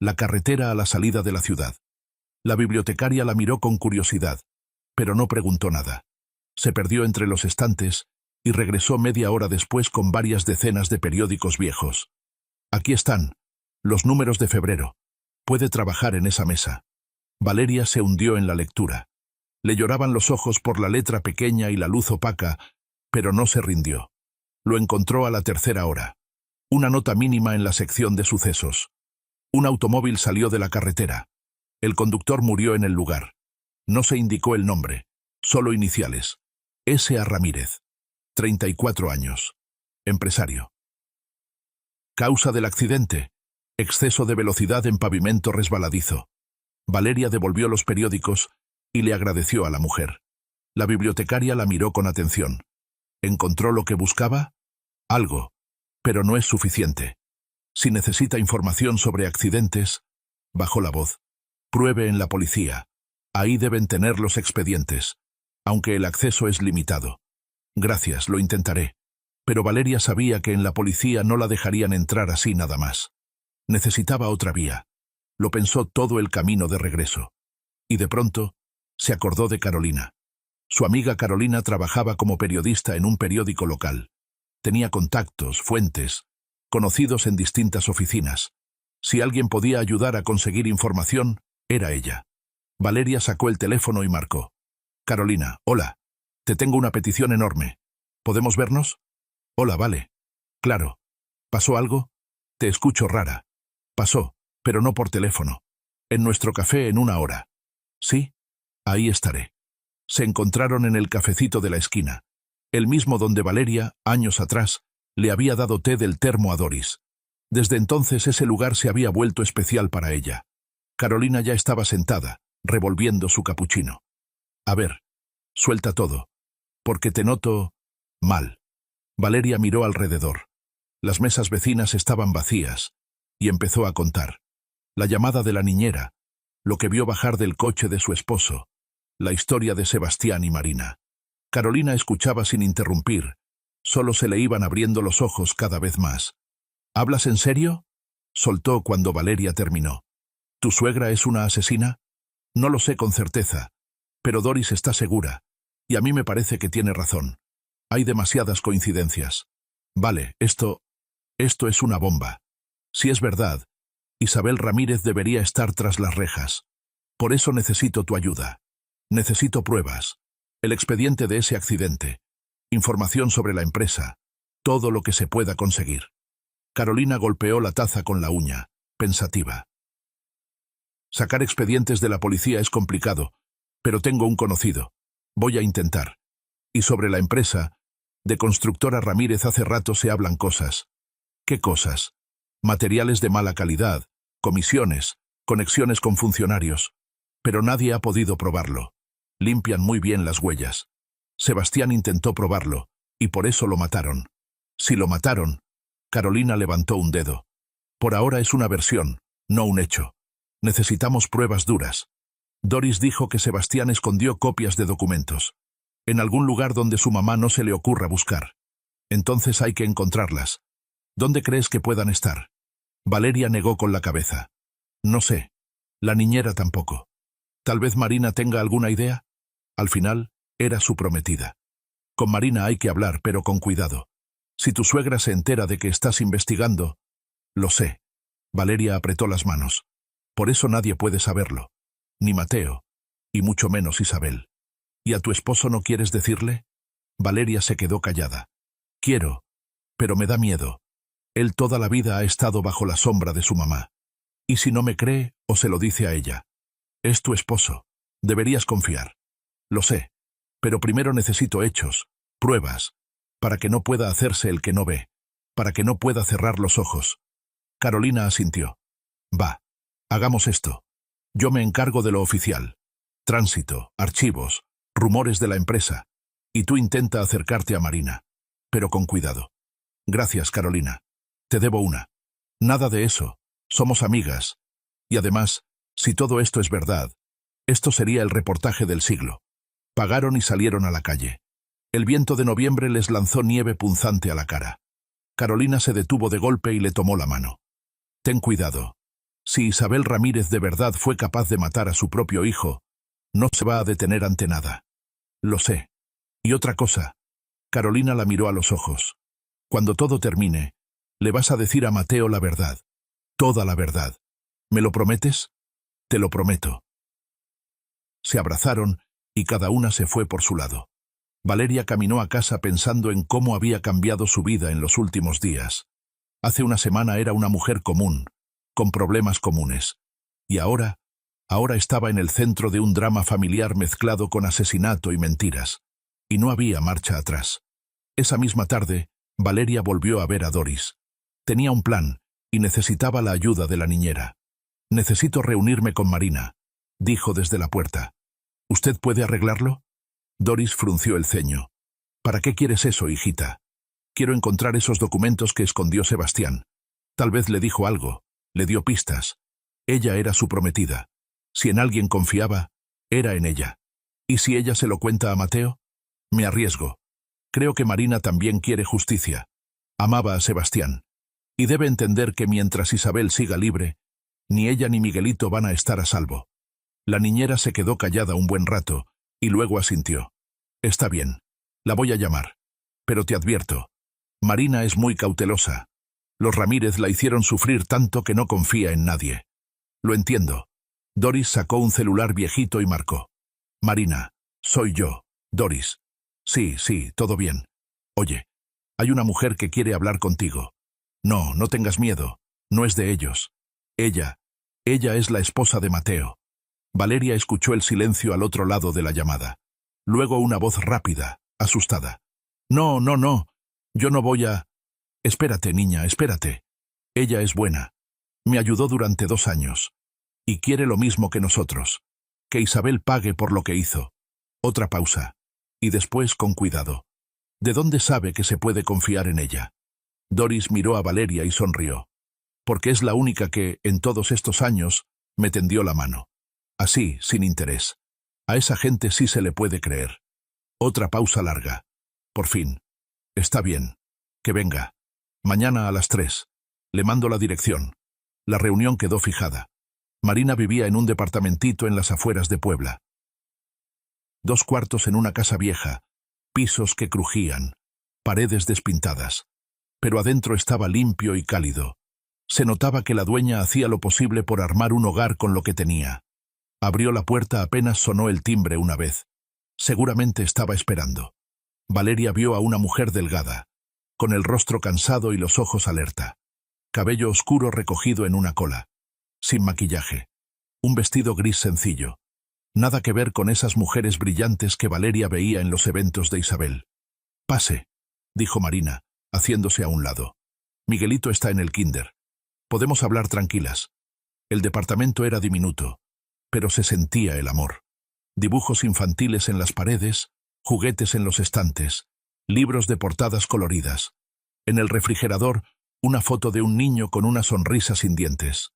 La carretera a la salida de la ciudad. La bibliotecaria la miró con curiosidad, pero no preguntó nada. Se perdió entre los estantes y regresó media hora después con varias decenas de periódicos viejos. Aquí están, los números de febrero. Puede trabajar en esa mesa. Valeria se hundió en la lectura. Le lloraban los ojos por la letra pequeña y la luz opaca, pero no se rindió. Lo encontró a la 3.ª hora. Una nota mínima en la sección de sucesos. Un automóvil salió de la carretera. El conductor murió en el lugar. No se indicó el nombre, solo iniciales. S.A. Ramírez. 34 años. Empresario. Causa del accidente. Exceso de velocidad en pavimento resbaladizo. Valeria devolvió los periódicos y le agradeció a la mujer. La bibliotecaria la miró con atención. ¿Encontró lo que buscaba? Algo, pero no es suficiente. Si necesita información sobre accidentes, bajó la voz. Pruebe en la policía. Ahí deben tener los expedientes, aunque el acceso es limitado. Gracias, lo intentaré. Pero Valeria sabía que en la policía no la dejarían entrar así nada más. Necesitaba otra vía. Lo pensó todo el camino de regreso. Y de pronto, se acordó de Carolina. Su amiga Carolina trabajaba como periodista en un periódico local. Tenía contactos, fuentes, conocidos en distintas oficinas. Si alguien podía ayudar a conseguir información, era ella. Valeria sacó el teléfono y marcó. Carolina, hola. Te tengo una petición enorme. ¿Podemos vernos? Hola, vale. Claro. ¿Pasó algo? Te escucho rara. Pasó, pero no por teléfono. En nuestro café en 1 hora. ¿Sí? Ahí estaré. Se encontraron en el cafecito de la esquina, el mismo donde Valeria, años atrás, le había dado té del termo a Doris. Desde entonces ese lugar se había vuelto especial para ella. Carolina ya estaba sentada, revolviendo su capuchino. A ver, suelta todo, porque te noto mal. Valeria miró alrededor. Las mesas vecinas estaban vacías, y empezó a contar. La llamada de la niñera, lo que vio bajar del coche de su esposo, la historia de Sebastián y Marina. Carolina escuchaba sin interrumpir, solo se le iban abriendo los ojos cada vez más. ¿Hablas en serio? Soltó cuando Valeria terminó. ¿Tu suegra es una asesina? No lo sé con certeza, pero Doris está segura, y a mí me parece que tiene razón. Hay demasiadas coincidencias. Vale, esto es una bomba. Si es verdad, Isabel Ramírez debería estar tras las rejas. Por eso necesito tu ayuda. Necesito pruebas. El expediente de ese accidente. Información sobre la empresa. Todo lo que se pueda conseguir. Carolina golpeó la taza con la uña, pensativa. Sacar expedientes de la policía es complicado, pero tengo un conocido. Voy a intentar. Y sobre la empresa, de Constructora Ramírez hace rato se hablan cosas. ¿Qué cosas? Materiales de mala calidad, comisiones, conexiones con funcionarios. Pero nadie ha podido probarlo. Limpian muy bien las huellas. Sebastián intentó probarlo, y por eso lo mataron. Si lo mataron, Carolina levantó un dedo. Por ahora es una versión, no un hecho. Necesitamos pruebas duras. Doris dijo que Sebastián escondió copias de documentos. En algún lugar donde su mamá no se le ocurra buscar. Entonces hay que encontrarlas. ¿Dónde crees que puedan estar? Valeria negó con la cabeza. No sé. La niñera tampoco. Tal vez Marina tenga alguna idea. Al final, era su prometida. Con Marina hay que hablar, pero con cuidado. Si tu suegra se entera de que estás investigando... Lo sé. Valeria apretó las manos. Por eso nadie puede saberlo. Ni Mateo. Y mucho menos Isabel. ¿Y a tu esposo no quieres decirle? Valeria se quedó callada. Quiero, pero me da miedo. Él toda la vida ha estado bajo la sombra de su mamá. Y si no me cree, o se lo dice a ella. Es tu esposo. Deberías confiar. Lo sé. Pero primero necesito hechos, pruebas, para que no pueda hacerse el que no ve, para que no pueda cerrar los ojos. Carolina asintió. Va. Hagamos esto. Yo me encargo de lo oficial. Tránsito, archivos, rumores de la empresa. Y tú intenta acercarte a Marina. Pero con cuidado. Gracias, Carolina. Te debo una. Nada de eso. Somos amigas. Y además, si todo esto es verdad, esto sería el reportaje del siglo. Pagaron y salieron a la calle. El viento de noviembre les lanzó nieve punzante a la cara. Carolina se detuvo de golpe y le tomó la mano. Ten cuidado. Si Isabel Ramírez de verdad fue capaz de matar a su propio hijo, no se va a detener ante nada. Lo sé. Y otra cosa. Carolina la miró a los ojos. Cuando todo termine, le vas a decir a Mateo la verdad. Toda la verdad. ¿Me lo prometes? Te lo prometo. Se abrazaron y cada una se fue por su lado. Valeria caminó a casa pensando en cómo había cambiado su vida en los últimos días. Hace una semana era una mujer común, con problemas comunes. Y ahora estaba en el centro de un drama familiar mezclado con asesinato y mentiras. Y no había marcha atrás. Esa misma tarde, Valeria volvió a ver a Doris. Tenía un plan, y necesitaba la ayuda de la niñera. Necesito reunirme con Marina, dijo desde la puerta. ¿Usted puede arreglarlo? Doris frunció el ceño. ¿Para qué quieres eso, hijita? Quiero encontrar esos documentos que escondió Sebastián. Tal vez le dijo algo, le dio pistas. Ella era su prometida. Si en alguien confiaba, era en ella. ¿Y si ella se lo cuenta a Mateo? Me arriesgo. Creo que Marina también quiere justicia. Amaba a Sebastián. Y debe entender que mientras Isabel siga libre, ni ella ni Miguelito van a estar a salvo. La niñera se quedó callada un buen rato, y luego asintió. Está bien. La voy a llamar. Pero te advierto. Marina es muy cautelosa. Los Ramírez la hicieron sufrir tanto que no confía en nadie. Lo entiendo. Doris sacó un celular viejito y marcó. Marina, soy yo, Doris. Sí, todo bien. Oye, hay una mujer que quiere hablar contigo. No, no tengas miedo. No es de ellos. Ella es la esposa de Mateo. Valeria escuchó el silencio al otro lado de la llamada. Luego una voz rápida, asustada. No. Yo no voy a... Espérate, niña, espérate. Ella es buena. Me ayudó durante 2 años. Y quiere lo mismo que nosotros. Que Isabel pague por lo que hizo. Otra pausa. Y después con cuidado. ¿De dónde sabe que se puede confiar en ella? Doris miró a Valeria y sonrió. Porque es la única que, en todos estos años, me tendió la mano. Así, sin interés. A esa gente sí se le puede creer. Otra pausa larga. Por fin. Está bien. Que venga. Mañana a las 3. Le mando la dirección. La reunión quedó fijada. Marina vivía en un departamentito en las afueras de Puebla. 2 cuartos en una casa vieja, pisos que crujían, paredes despintadas. Pero adentro estaba limpio y cálido. Se notaba que la dueña hacía lo posible por armar un hogar con lo que tenía. Abrió la puerta apenas sonó el timbre una vez. Seguramente estaba esperando. Valeria vio a una mujer delgada, con el rostro cansado y los ojos alerta. Cabello oscuro recogido en una cola. Sin maquillaje. Un vestido gris sencillo. Nada que ver con esas mujeres brillantes que Valeria veía en los eventos de Isabel. Pase, dijo Marina, haciéndose a un lado. Miguelito está en el kinder. Podemos hablar tranquilas. El departamento era diminuto, pero se sentía el amor. Dibujos infantiles en las paredes, juguetes en los estantes, libros de portadas coloridas. En el refrigerador, una foto de un niño con una sonrisa sin dientes.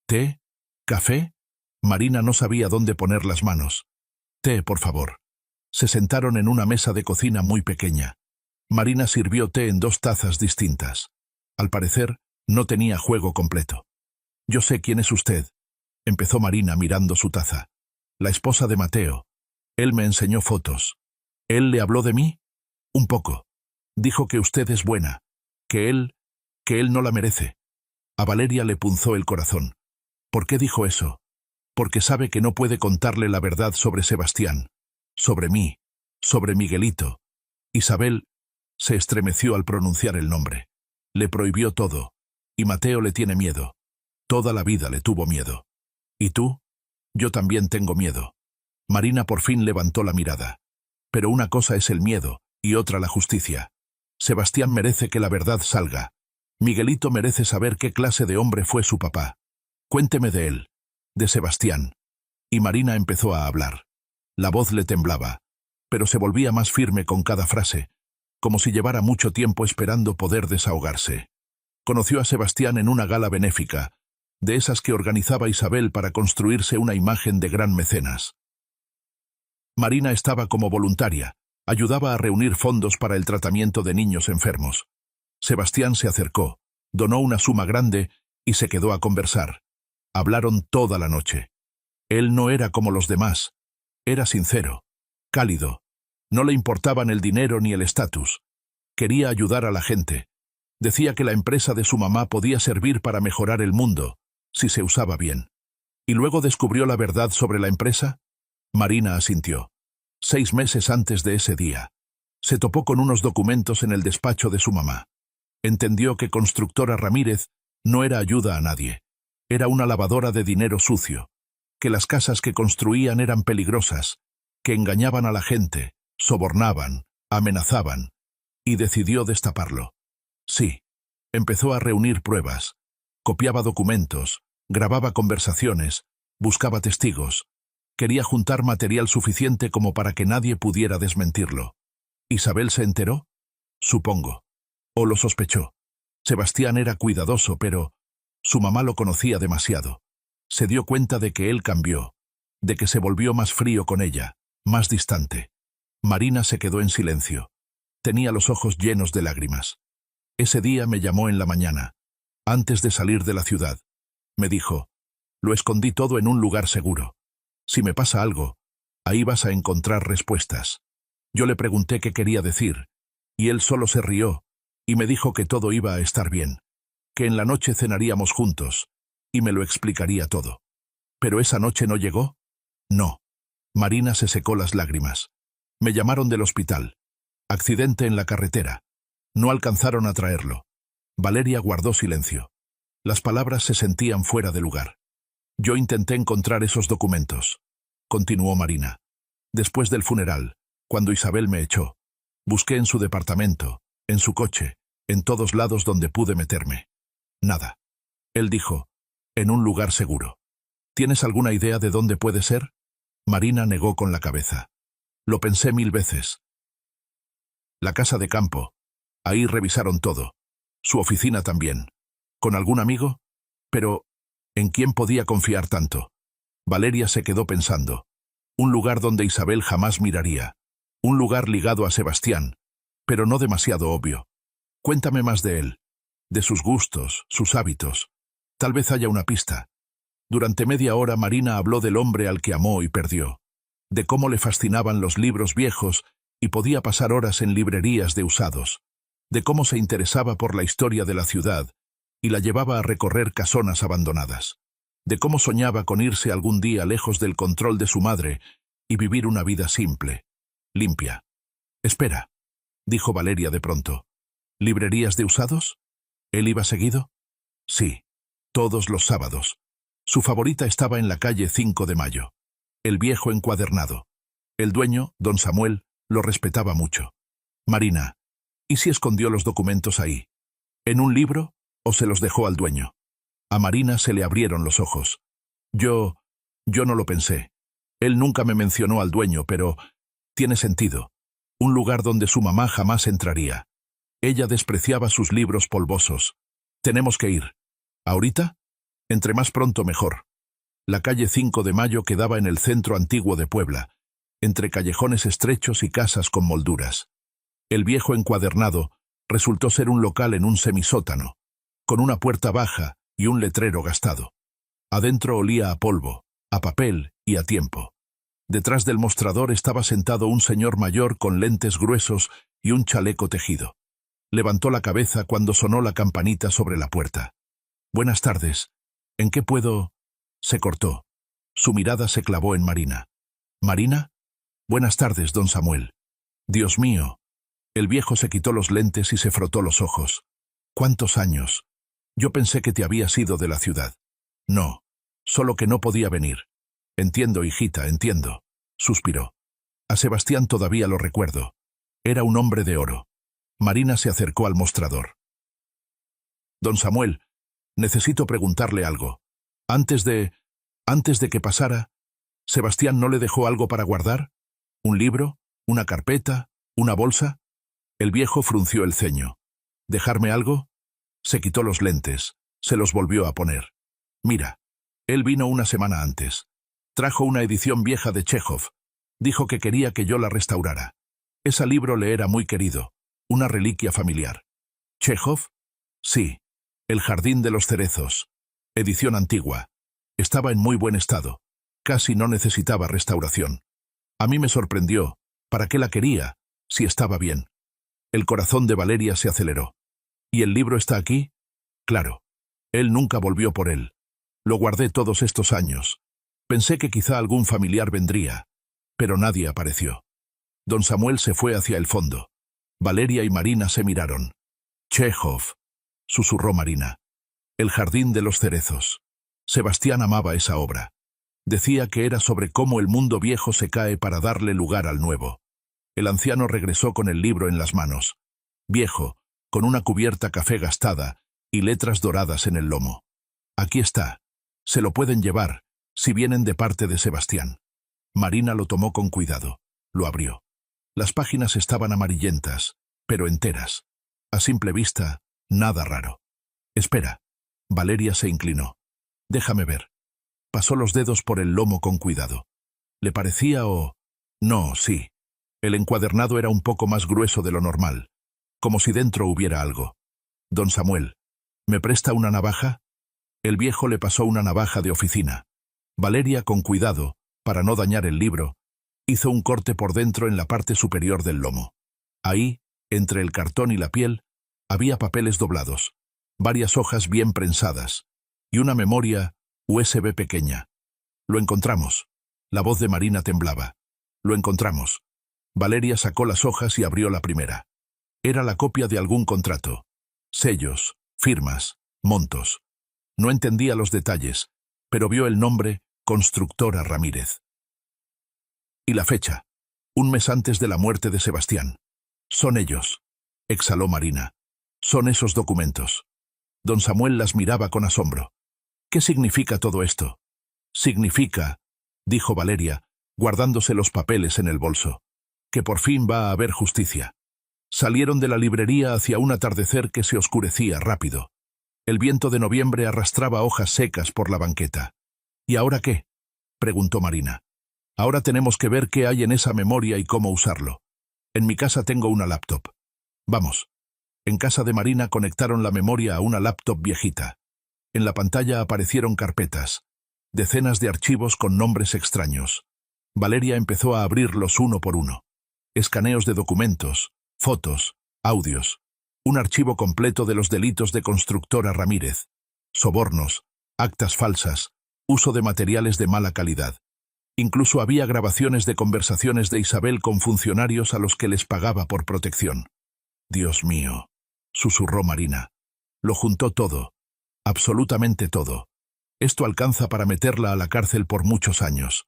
¿Té? ¿Café? Marina no sabía dónde poner las manos. Té, por favor. Se sentaron en una mesa de cocina muy pequeña. Marina sirvió té en 2 tazas distintas. Al parecer, no tenía juego completo. Yo sé quién es usted, empezó Marina mirando su taza. La esposa de Mateo. Él me enseñó fotos. ¿Él le habló de mí? Un poco. Dijo que usted es buena, que él no la merece. A Valeria le punzó el corazón. ¿Por qué dijo eso? Porque sabe que no puede contarle la verdad sobre Sebastián, sobre mí, sobre Miguelito. Isabel se estremeció al pronunciar el nombre. Le prohibió todo, y Mateo le tiene miedo. Toda la vida le tuvo miedo. ¿Y tú? Yo también tengo miedo. Marina por fin levantó la mirada. Pero una cosa es el miedo, y otra la justicia. Sebastián merece que la verdad salga. Miguelito merece saber qué clase de hombre fue su papá. Cuénteme de él, de Sebastián. Y Marina empezó a hablar. La voz le temblaba, pero se volvía más firme con cada frase, como si llevara mucho tiempo esperando poder desahogarse. Conoció a Sebastián en una gala benéfica, de esas que organizaba Isabel para construirse una imagen de gran mecenas. Marina estaba como voluntaria, ayudaba a reunir fondos para el tratamiento de niños enfermos. Sebastián se acercó, donó una suma grande y se quedó a conversar. Hablaron toda la noche. Él no era como los demás. Era sincero, cálido. No le importaban el dinero ni el estatus. Quería ayudar a la gente. Decía que la empresa de su mamá podía servir para mejorar el mundo, si se usaba bien. ¿Y luego descubrió la verdad sobre la empresa? Marina asintió. 6 meses antes de ese día, se topó con unos documentos en el despacho de su mamá. Entendió que Constructora Ramírez no era ayuda a nadie. Era una lavadora de dinero sucio, que las casas que construían eran peligrosas, que engañaban a la gente, sobornaban, amenazaban, y decidió destaparlo. Sí, empezó a reunir pruebas, copiaba documentos, grababa conversaciones, buscaba testigos. Quería juntar material suficiente como para que nadie pudiera desmentirlo. ¿Isabel se enteró? Supongo. O lo sospechó. Sebastián era cuidadoso, pero su mamá lo conocía demasiado. Se dio cuenta de que él cambió, de que se volvió más frío con ella, más distante. Marina se quedó en silencio. Tenía los ojos llenos de lágrimas. Ese día me llamó en la mañana, antes de salir de la ciudad. Me dijo, lo escondí todo en un lugar seguro. Si me pasa algo, ahí vas a encontrar respuestas. Yo le pregunté qué quería decir, y él solo se rió, y me dijo que todo iba a estar bien, que en la noche cenaríamos juntos, y me lo explicaría todo. ¿Pero esa noche no llegó? No. Marina se secó las lágrimas. Me llamaron del hospital. Accidente en la carretera. No alcanzaron a traerlo. Valeria guardó silencio. Las palabras se sentían fuera de lugar. Yo intenté encontrar esos documentos, continuó Marina. Después del funeral, cuando Isabel me echó, busqué en su departamento, en su coche, en todos lados donde pude meterme. Nada. Él dijo, en un lugar seguro. ¿Tienes alguna idea de dónde puede ser? Marina negó con la cabeza. Lo pensé 1000 veces. La casa de campo. Ahí revisaron todo. Su oficina también. ¿Con algún amigo? Pero ¿en quién podía confiar tanto? Valeria se quedó pensando. Un lugar donde Isabel jamás miraría. Un lugar ligado a Sebastián, pero no demasiado obvio. Cuéntame más de él. De sus gustos, sus hábitos. Tal vez haya una pista. Durante media hora Marina habló del hombre al que amó y perdió. De cómo le fascinaban los libros viejos y podía pasar horas en librerías de usados. De cómo se interesaba por la historia de la ciudad y la llevaba a recorrer casonas abandonadas. De cómo soñaba con irse algún día lejos del control de su madre y vivir una vida simple, limpia. Espera, dijo Valeria de pronto. ¿Librerías de usados? ¿Él iba seguido? Sí, todos los sábados. Su favorita estaba en la calle 5 de Mayo. El viejo encuadernado. El dueño, don Samuel, lo respetaba mucho. Marina, ¿y si escondió los documentos ahí? ¿En un libro o se los dejó al dueño? A Marina se le abrieron los ojos. Yo no lo pensé. Él nunca me mencionó al dueño, pero tiene sentido. Un lugar donde su mamá jamás entraría. Ella despreciaba sus libros polvosos. Tenemos que ir. ¿Ahorita? Entre más pronto mejor. La calle 5 de Mayo quedaba en el centro antiguo de Puebla, entre callejones estrechos y casas con molduras. El viejo encuadernado resultó ser un local en un semisótano, con una puerta baja y un letrero gastado. Adentro olía a polvo, a papel y a tiempo. Detrás del mostrador estaba sentado un señor mayor con lentes gruesos y un chaleco tejido. Levantó la cabeza cuando sonó la campanita sobre la puerta. «Buenas tardes. ¿En qué puedo...?» Se cortó. Su mirada se clavó en Marina. «¿Marina? Buenas tardes, don Samuel». «Dios mío». El viejo se quitó los lentes y se frotó los ojos. «¿Cuántos años? Yo pensé que te habías ido de la ciudad». «No, solo que no podía venir». «Entiendo, hijita, entiendo», suspiró. «A Sebastián todavía lo recuerdo. Era un hombre de oro». Marina se acercó al mostrador. «Don Samuel, necesito preguntarle algo. Antes de que pasara, ¿Sebastián no le dejó algo para guardar? ¿Un libro? ¿Una carpeta? ¿Una bolsa?» El viejo frunció el ceño. «¿Dejarme algo?» Se quitó los lentes, se los volvió a poner. «Mira, él vino una semana antes. Trajo una edición vieja de Chejov. Dijo que quería que yo la restaurara. Ese libro le era muy querido, una reliquia familiar». «¿Chejov?» «Sí, El jardín de los cerezos. Edición antigua. Estaba en muy buen estado. Casi no necesitaba restauración. A mí me sorprendió. ¿Para qué la quería, si estaba bien?» El corazón de Valeria se aceleró. «¿Y el libro está aquí?» «Claro. Él nunca volvió por él. Lo guardé todos estos años. Pensé que quizá algún familiar vendría, pero nadie apareció». Don Samuel se fue hacia el fondo. Valeria y Marina se miraron. «Chejov», susurró Marina. «El jardín de los cerezos». Sebastián amaba esa obra. Decía que era sobre cómo el mundo viejo se cae para darle lugar al nuevo. El anciano regresó con el libro en las manos. Viejo, con una cubierta café gastada y letras doradas en el lomo. «Aquí está. Se lo pueden llevar, si vienen de parte de Sebastián». Marina lo tomó con cuidado. Lo abrió. Las páginas estaban amarillentas, pero enteras. A simple vista, nada raro. «Espera». Valeria se inclinó. «Déjame ver». Pasó los dedos por el lomo con cuidado. ¿Le parecía o...? No, sí. El encuadernado era un poco más grueso de lo normal, como si dentro hubiera algo. «Don Samuel, ¿me presta una navaja?» El viejo le pasó una navaja de oficina. Valeria, con cuidado, para no dañar el libro, hizo un corte por dentro en la parte superior del lomo. Ahí, entre el cartón y la piel, había papeles doblados, varias hojas bien prensadas, y una memoria USB pequeña. «Lo encontramos». La voz de Marina temblaba. «Lo encontramos». Valeria sacó las hojas y abrió la primera. Era la copia de algún contrato. Sellos, firmas, montos. No entendía los detalles, pero vio el nombre Constructora Ramírez. Y la fecha, un mes antes de la muerte de Sebastián. «Son ellos», exhaló Marina. «Son esos documentos». Don Samuel las miraba con asombro. «¿Qué significa todo esto?» «Significa», dijo Valeria, guardándose los papeles en el bolso, «que por fin va a haber justicia». Salieron de la librería hacia un atardecer que se oscurecía rápido. El viento de noviembre arrastraba hojas secas por la banqueta. «¿Y ahora qué?», preguntó Marina. «Ahora tenemos que ver qué hay en esa memoria y cómo usarlo. En mi casa tengo una laptop. Vamos». En casa de Marina conectaron la memoria a una laptop viejita. En la pantalla aparecieron carpetas, decenas de archivos con nombres extraños. Valeria empezó a abrirlos uno por uno. Escaneos de documentos, fotos, audios. Un archivo completo de los delitos de Constructora Ramírez. Sobornos, actas falsas, uso de materiales de mala calidad. Incluso había grabaciones de conversaciones de Isabel con funcionarios a los que les pagaba por protección. «Dios mío», susurró Marina. «Lo juntó todo. Absolutamente todo. Esto alcanza para meterla a la cárcel por muchos años».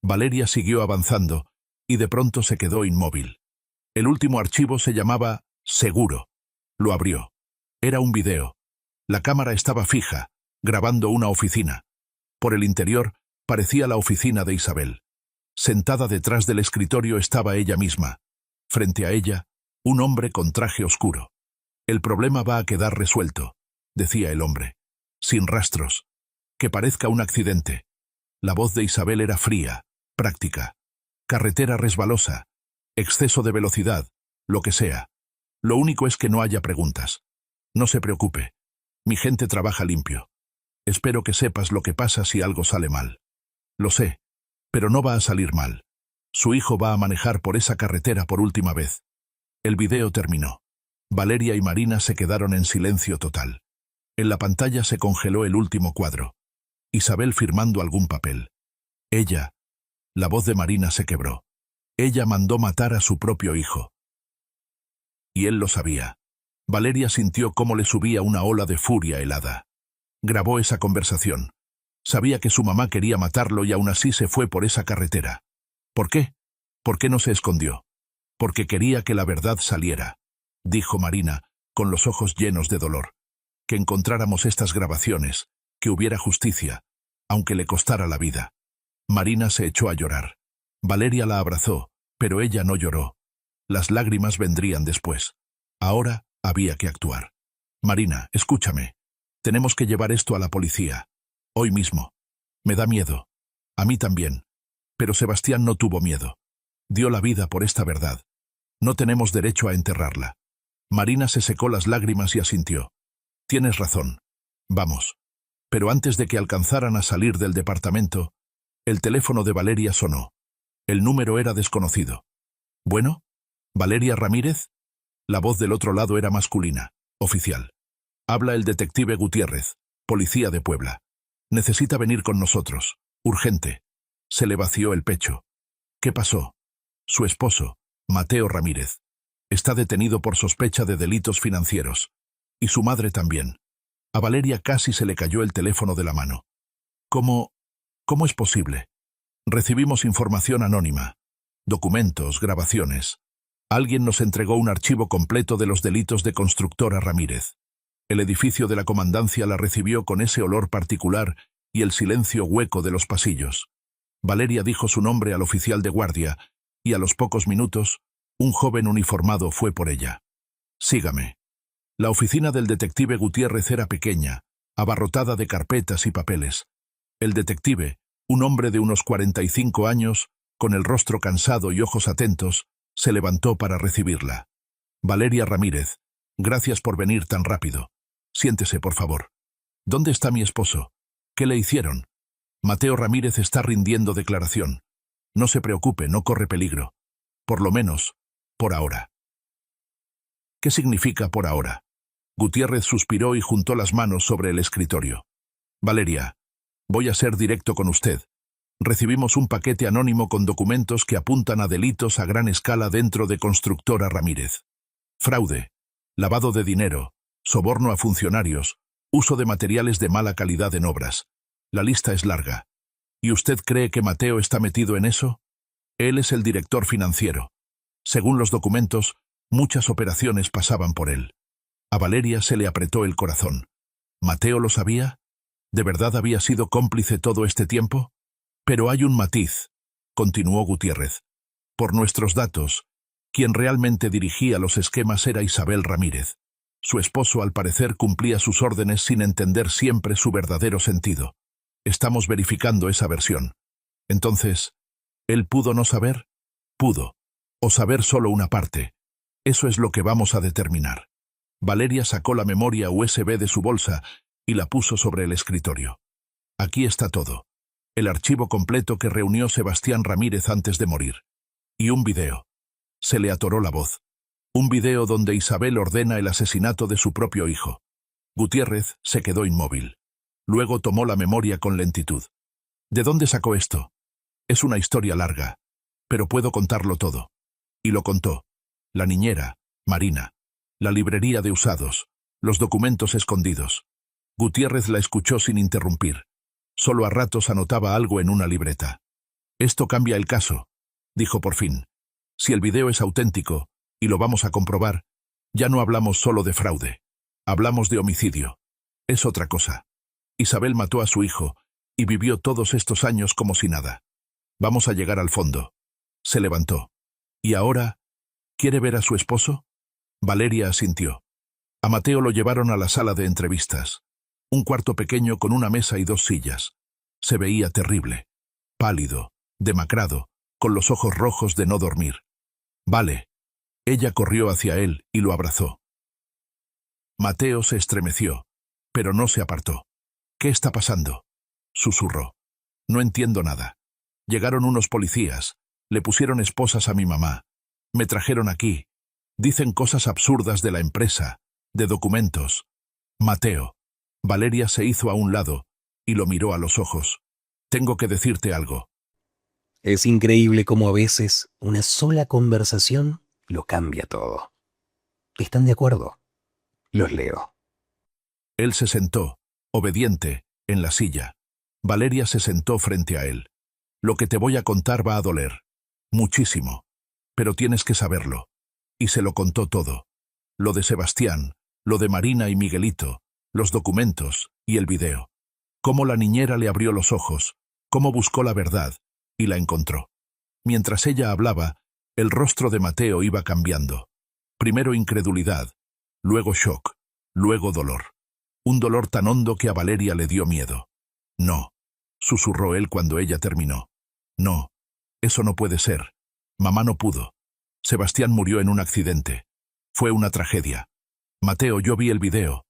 Valeria siguió avanzando, y de pronto se quedó inmóvil. El último archivo se llamaba Seguro. Lo abrió. Era un video. La cámara estaba fija, grabando una oficina. Por el interior, parecía la oficina de Isabel. Sentada detrás del escritorio estaba ella misma. Frente a ella, un hombre con traje oscuro. El problema va a quedar resuelto, decía el hombre. Sin rastros. Que parezca un accidente. La voz de Isabel era fría, práctica. Carretera resbalosa. Exceso de velocidad. Lo que sea. Lo único es que no haya preguntas. No se preocupe. Mi gente trabaja limpio. Espero que sepas lo que pasa si algo sale mal. Lo sé, pero no va a salir mal. Su hijo va a manejar por esa carretera por última vez. El video terminó. Valeria y Marina se quedaron en silencio total. En la pantalla se congeló el último cuadro. Isabel firmando algún papel. Ella. La voz de Marina se quebró. Ella mandó matar a su propio hijo. Y él lo sabía. Valeria sintió cómo le subía una ola de furia helada. Grabó esa conversación. Sabía que su mamá quería matarlo y aún así se fue por esa carretera. ¿Por qué? ¿Por qué no se escondió? Porque quería que la verdad saliera, dijo Marina, con los ojos llenos de dolor. Que encontráramos estas grabaciones, que hubiera justicia, aunque le costara la vida. Marina se echó a llorar. Valeria la abrazó, pero ella no lloró. Las lágrimas vendrían después. Ahora había que actuar. Marina, escúchame. Tenemos que llevar esto a la policía. Hoy mismo. Me da miedo. A mí también. Pero Sebastián no tuvo miedo. Dio la vida por esta verdad. No tenemos derecho a enterrarla. Marina se secó las lágrimas y asintió. Tienes razón. Vamos. Pero antes de que alcanzaran a salir del departamento, el teléfono de Valeria sonó. El número era desconocido. ¿Bueno? ¿Valeria Ramírez? La voz del otro lado era masculina, oficial. Habla el detective Gutiérrez, policía de Puebla. Necesita venir con nosotros. Urgente. Se le vació el pecho. ¿Qué pasó? Su esposo, Mateo Ramírez, está detenido por sospecha de delitos financieros. Y su madre también. A Valeria casi se le cayó el teléfono de la mano. ¿Cómo es posible? Recibimos información anónima. Documentos, grabaciones. Alguien nos entregó un archivo completo de los delitos de Constructora Ramírez. El edificio de la comandancia la recibió con ese olor particular y el silencio hueco de los pasillos. Valeria dijo su nombre al oficial de guardia, y a los pocos minutos, un joven uniformado fue por ella. Sígame. La oficina del detective Gutiérrez era pequeña, abarrotada de carpetas y papeles. El detective, un hombre de unos 45 años, con el rostro cansado y ojos atentos, se levantó para recibirla. Valeria Ramírez, gracias por venir tan rápido. Siéntese, por favor. ¿Dónde está mi esposo? ¿Qué le hicieron? Mateo Ramírez está rindiendo declaración. No se preocupe, no corre peligro. Por lo menos, por ahora. ¿Qué significa por ahora? Gutiérrez suspiró y juntó las manos sobre el escritorio. Valeria, voy a ser directo con usted. Recibimos un paquete anónimo con documentos que apuntan a delitos a gran escala dentro de Constructora Ramírez. Fraude, lavado de dinero, soborno a funcionarios, uso de materiales de mala calidad en obras. La lista es larga. ¿Y usted cree que Mateo está metido en eso? Él es el director financiero. Según los documentos, muchas operaciones pasaban por él. A Valeria se le apretó el corazón. ¿Mateo lo sabía? ¿De verdad había sido cómplice todo este tiempo? Pero hay un matiz, continuó Gutiérrez. Por nuestros datos, quien realmente dirigía los esquemas era Isabel Ramírez. Su esposo al parecer cumplía sus órdenes sin entender siempre su verdadero sentido. Estamos verificando esa versión. Entonces, ¿él pudo no saber? Pudo. O saber solo una parte. Eso es lo que vamos a determinar. Valeria sacó la memoria USB de su bolsa y la puso sobre el escritorio. Aquí está todo. El archivo completo que reunió Sebastián Ramírez antes de morir. Y un video. Se le atoró la voz. Un video donde Isabel ordena el asesinato de su propio hijo. Gutiérrez se quedó inmóvil. Luego tomó la memoria con lentitud. ¿De dónde sacó esto? Es una historia larga, pero puedo contarlo todo. Y lo contó. La niñera, Marina. La librería de usados. Los documentos escondidos. Gutiérrez la escuchó sin interrumpir. Solo a ratos anotaba algo en una libreta. Esto cambia el caso, dijo por fin. Si el video es auténtico, y lo vamos a comprobar, ya no hablamos solo de fraude. Hablamos de homicidio. Es otra cosa. Isabel mató a su hijo y vivió todos estos años como si nada. Vamos a llegar al fondo. Se levantó. ¿Y ahora? ¿Quiere ver a su esposo? Valeria asintió. A Mateo lo llevaron a la sala de entrevistas. Un cuarto pequeño con una mesa y 2 sillas. Se veía terrible. Pálido, demacrado, con los ojos rojos de no dormir. Vale. Ella corrió hacia él y lo abrazó. Mateo se estremeció, pero no se apartó. ¿Qué está pasando?, susurró. No entiendo nada. Llegaron unos policías, le pusieron esposas a mi mamá. Me trajeron aquí. Dicen cosas absurdas de la empresa, de documentos. Mateo. Valeria se hizo a un lado y lo miró a los ojos. Tengo que decirte algo. Es increíble cómo a veces una sola conversación lo cambia todo. ¿Están de acuerdo? Los leo. Él se sentó, obediente, en la silla. Valeria se sentó frente a él. Lo que te voy a contar va a doler. Muchísimo. Pero tienes que saberlo. Y se lo contó todo. Lo de Sebastián, lo de Marina y Miguelito, los documentos y el video. Cómo la niñera le abrió los ojos, cómo buscó la verdad y la encontró. Mientras ella hablaba, el rostro de Mateo iba cambiando. Primero incredulidad, luego shock, luego dolor. Un dolor tan hondo que a Valeria le dio miedo. No, susurró él cuando ella terminó. No, eso no puede ser. Mamá no pudo. Sebastián murió en un accidente. Fue una tragedia. Mateo, yo vi el video.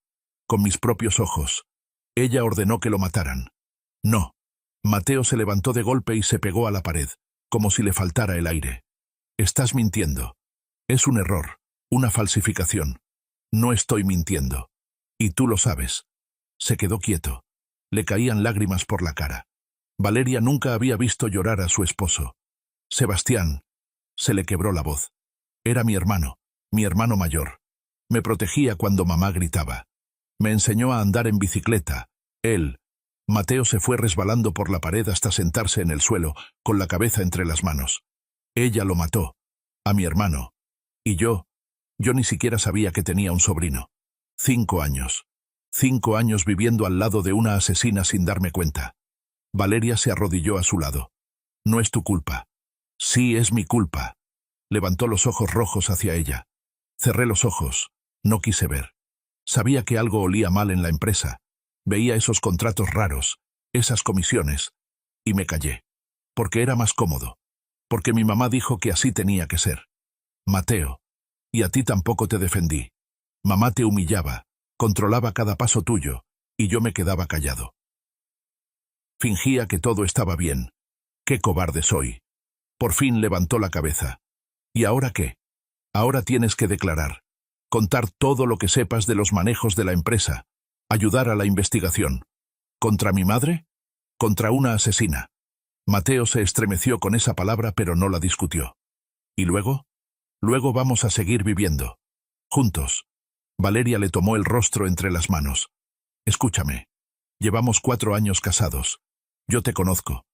Con mis propios ojos. Ella ordenó que lo mataran. No. Mateo se levantó de golpe y se pegó a la pared, como si le faltara el aire. Estás mintiendo. Es un error, una falsificación. No estoy mintiendo. Y tú lo sabes. Se quedó quieto. Le caían lágrimas por la cara. Valeria nunca había visto llorar a su esposo. Sebastián. Se le quebró la voz. Era mi hermano mayor. Me protegía cuando mamá gritaba. Me enseñó a andar en bicicleta. Él. Mateo se fue resbalando por la pared hasta sentarse en el suelo, con la cabeza entre las manos. Ella lo mató. A mi hermano. Y yo ni siquiera sabía que tenía un sobrino. 5 años. 5 años viviendo al lado de una asesina sin darme cuenta. Valeria se arrodilló a su lado. No es tu culpa. Sí, es mi culpa. Levantó los ojos rojos hacia ella. Cerré los ojos. No quise ver. Sabía que algo olía mal en la empresa. Veía esos contratos raros, esas comisiones. Y me callé. Porque era más cómodo. Porque mi mamá dijo que así tenía que ser. Mateo. Y a ti tampoco te defendí. Mamá te humillaba, controlaba cada paso tuyo, y yo me quedaba callado. Fingía que todo estaba bien. ¡Qué cobarde soy! Por fin levantó la cabeza. ¿Y ahora qué? Ahora tienes que declarar. Contar todo lo que sepas de los manejos de la empresa. Ayudar a la investigación. ¿Contra mi madre? Contra una asesina. Mateo se estremeció con esa palabra, pero no la discutió. ¿Y luego? Luego vamos a seguir viviendo. Juntos. Valeria le tomó el rostro entre las manos. Escúchame. Llevamos 4 años casados. Yo te conozco.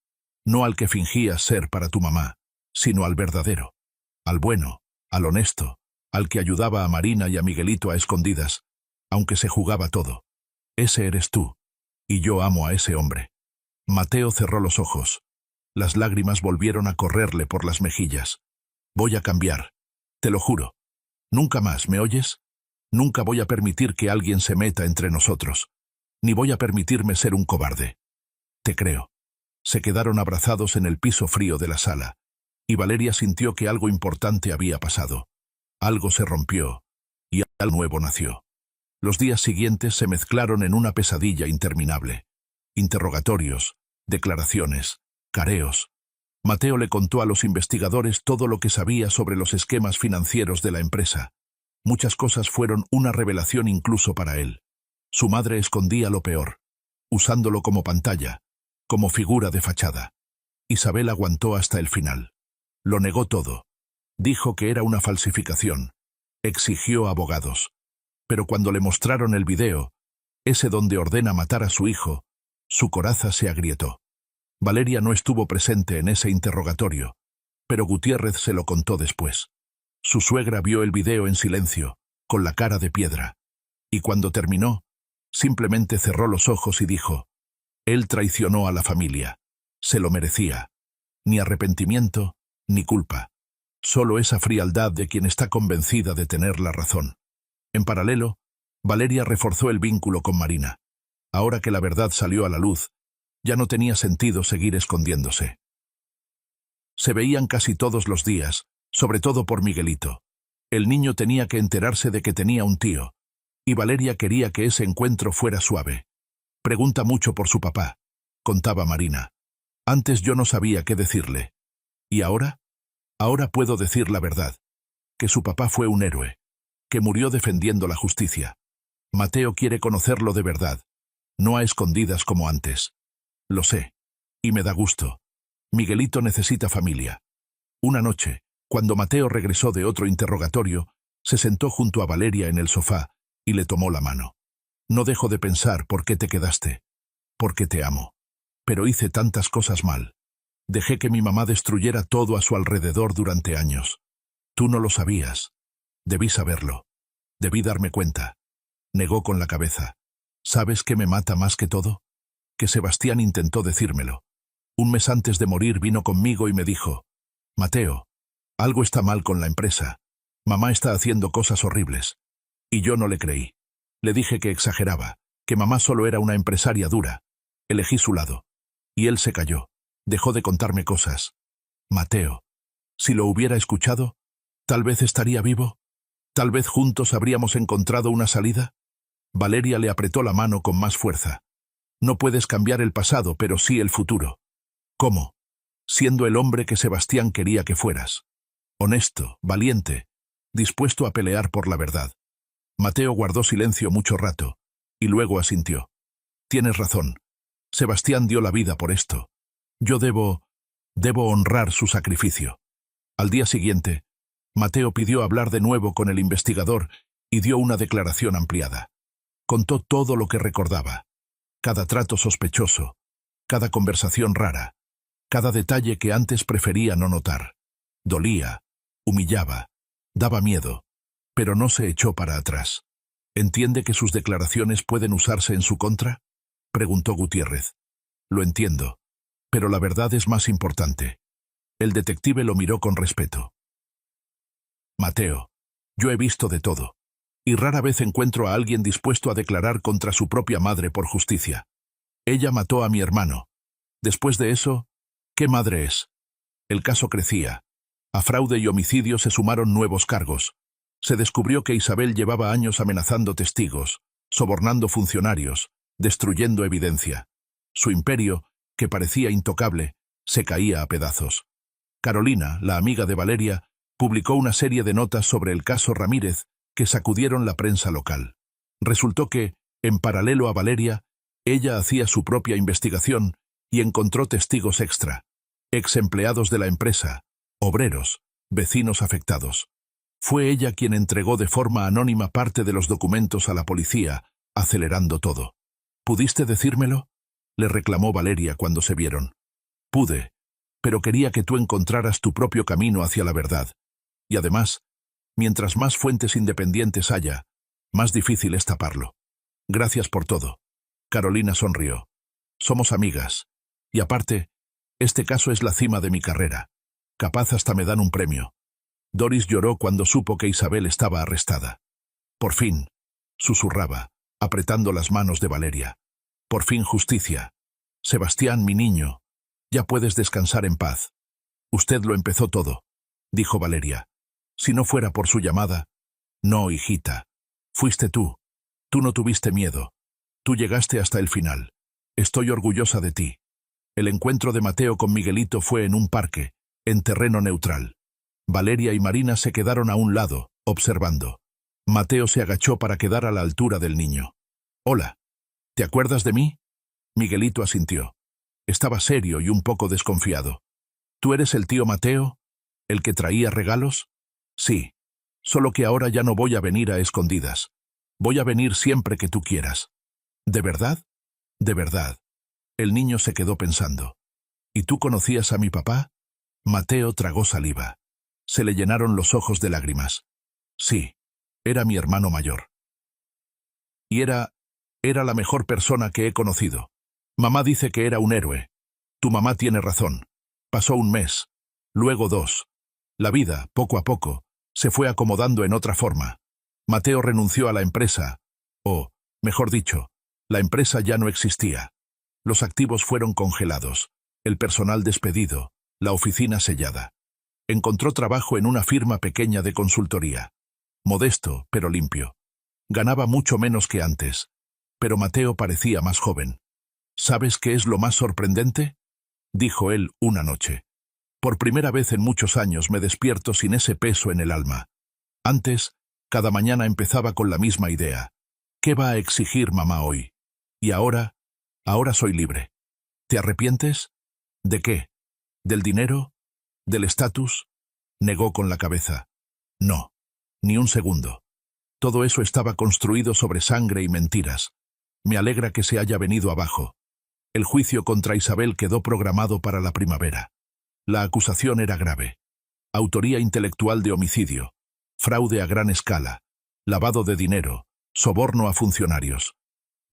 No al que fingías ser para tu mamá, sino al verdadero. Al bueno, al honesto, al que ayudaba a Marina y a Miguelito a escondidas, aunque se jugaba todo. Ese eres tú. Y yo amo a ese hombre. Mateo cerró los ojos. Las lágrimas volvieron a correrle por las mejillas. Voy a cambiar. Te lo juro. Nunca más, ¿me oyes? Nunca voy a permitir que alguien se meta entre nosotros. Ni voy a permitirme ser un cobarde. Te creo. Se quedaron abrazados en el piso frío de la sala. Y Valeria sintió que algo importante había pasado. Algo se rompió. Y algo nuevo nació. Los días siguientes se mezclaron en una pesadilla interminable. Interrogatorios, declaraciones, careos. Mateo le contó a los investigadores todo lo que sabía sobre los esquemas financieros de la empresa. Muchas cosas fueron una revelación incluso para él. Su madre escondía lo peor, usándolo como pantalla, como figura de fachada. Isabel aguantó hasta el final. Lo negó todo. Dijo que era una falsificación. Exigió abogados. Pero cuando le mostraron el video, ese donde ordena matar a su hijo, su coraza se agrietó. Valeria no estuvo presente en ese interrogatorio, pero Gutiérrez se lo contó después. Su suegra vio el video en silencio, con la cara de piedra. Y cuando terminó, Simplemente cerró los ojos y dijo: él traicionó a la familia. Se lo merecía. Ni arrepentimiento, ni culpa. Solo esa frialdad de quien está convencida de tener la razón. En paralelo, Valeria reforzó el vínculo con Marina. Ahora que la verdad salió a la luz, ya no tenía sentido seguir escondiéndose. Se veían casi todos los días, sobre todo por Miguelito. El niño tenía que enterarse de que tenía un tío, y Valeria quería que ese encuentro fuera suave. Pregunta mucho por su papá, contaba Marina. Antes yo no sabía qué decirle. ¿Y ahora? Ahora puedo decir la verdad. Que su papá fue un héroe. Que murió defendiendo la justicia. Mateo quiere conocerlo de verdad. No a escondidas como antes. Lo sé. Y me da gusto. Miguelito necesita familia. Una noche, cuando Mateo regresó de otro interrogatorio, se sentó junto a Valeria en el sofá y le tomó la mano. No dejo de pensar por qué te quedaste. Porque te amo. Pero hice tantas cosas mal. Dejé que mi mamá destruyera todo a su alrededor durante años. Tú no lo sabías. Debí saberlo. Debí darme cuenta. Negó con la cabeza. ¿Sabes qué me mata más que todo? Que Sebastián intentó decírmelo. Un mes antes de morir vino conmigo y me dijo: Mateo, algo está mal con la empresa. Mamá está haciendo cosas horribles. Y yo no le creí. Le dije que exageraba, que mamá solo era una empresaria dura. Elegí su lado. Y él se calló. Dejó de contarme cosas. Mateo, si lo hubiera escuchado, tal vez estaría vivo. Tal vez juntos habríamos encontrado una salida. Valeria le apretó la mano con más fuerza. No puedes cambiar el pasado, pero sí el futuro. ¿Cómo? Siendo el hombre que Sebastián quería que fueras. Honesto, valiente, dispuesto a pelear por la verdad. Mateo guardó silencio mucho rato, y luego asintió. Tienes razón. Sebastián dio la vida por esto. Yo debo honrar su sacrificio. Al día siguiente, Mateo pidió hablar de nuevo con el investigador y dio una declaración ampliada. Contó todo lo que recordaba. Cada trato sospechoso, cada conversación rara, cada detalle que antes prefería no notar. Dolía, humillaba, daba miedo, pero no se echó para atrás. ¿Entiende que sus declaraciones pueden usarse en su contra?, preguntó Gutiérrez. Lo entiendo, pero la verdad es más importante. El detective lo miró con respeto. Mateo, yo he visto de todo, y rara vez encuentro a alguien dispuesto a declarar contra su propia madre por justicia. Ella mató a mi hermano. Después de eso, ¿qué madre es? El caso crecía. A fraude y homicidio se sumaron nuevos cargos. Se descubrió que Isabel llevaba años amenazando testigos, sobornando funcionarios, destruyendo evidencia. Su imperio, que parecía intocable, se caía a pedazos. Carolina, la amiga de Valeria, publicó una serie de notas sobre el caso Ramírez que sacudieron la prensa local. Resultó que, en paralelo a Valeria, ella hacía su propia investigación y encontró testigos extra, ex empleados de la empresa, obreros, vecinos afectados. Fue ella quien entregó de forma anónima parte de los documentos a la policía, acelerando todo. ¿Pudiste decírmelo?, le reclamó Valeria cuando se vieron. Pude, pero quería que tú encontraras tu propio camino hacia la verdad. Y además, mientras más fuentes independientes haya, más difícil es taparlo. Gracias por todo. Carolina sonrió. Somos amigas. Y aparte, este caso es la cima de mi carrera. Capaz hasta me dan un premio. Doris lloró cuando supo que Isabel estaba arrestada. Por fin, susurraba, apretando las manos de Valeria. Por fin justicia. Sebastián, mi niño, ya puedes descansar en paz. Usted lo empezó todo, dijo Valeria. Si no fuera por su llamada. No, hijita. Fuiste tú. Tú no tuviste miedo. Tú llegaste hasta el final. Estoy orgullosa de ti. El encuentro de Mateo con Miguelito fue en un parque, en terreno neutral. Valeria y Marina se quedaron a un lado, observando. Mateo se agachó para quedar a la altura del niño. Hola. ¿Te acuerdas de mí? Miguelito asintió. Estaba serio y un poco desconfiado. ¿Tú eres el tío Mateo? ¿El que traía regalos? Sí. Solo que ahora ya no voy a venir a escondidas. Voy a venir siempre que tú quieras. ¿De verdad? De verdad. El niño se quedó pensando. ¿Y tú conocías a mi papá? Mateo tragó saliva. Se le llenaron los ojos de lágrimas. Sí. Era mi hermano mayor. Y era Era la mejor persona que he conocido. Mamá dice que era un héroe. Tu mamá tiene razón. Pasó un mes, luego 2. La vida, poco a poco, se fue acomodando en otra forma. Mateo renunció a la empresa, o, mejor dicho, la empresa ya no existía. Los activos fueron congelados, el personal despedido, la oficina sellada. Encontró trabajo en una firma pequeña de consultoría. Modesto, pero limpio. Ganaba mucho menos que antes, pero Mateo parecía más joven. ¿Sabes qué es lo más sorprendente?, dijo él una noche. Por primera vez en muchos años me despierto sin ese peso en el alma. Antes, cada mañana empezaba con la misma idea. ¿Qué va a exigir mamá hoy? Y ahora soy libre. ¿Te arrepientes? ¿De qué? ¿Del dinero? ¿Del estatus? Negó con la cabeza. No, ni un segundo. Todo eso estaba construido sobre sangre y mentiras. Me alegra que se haya venido abajo. El juicio contra Isabel quedó programado para la primavera. La acusación era grave. Autoría intelectual de homicidio, fraude a gran escala, lavado de dinero, soborno a funcionarios.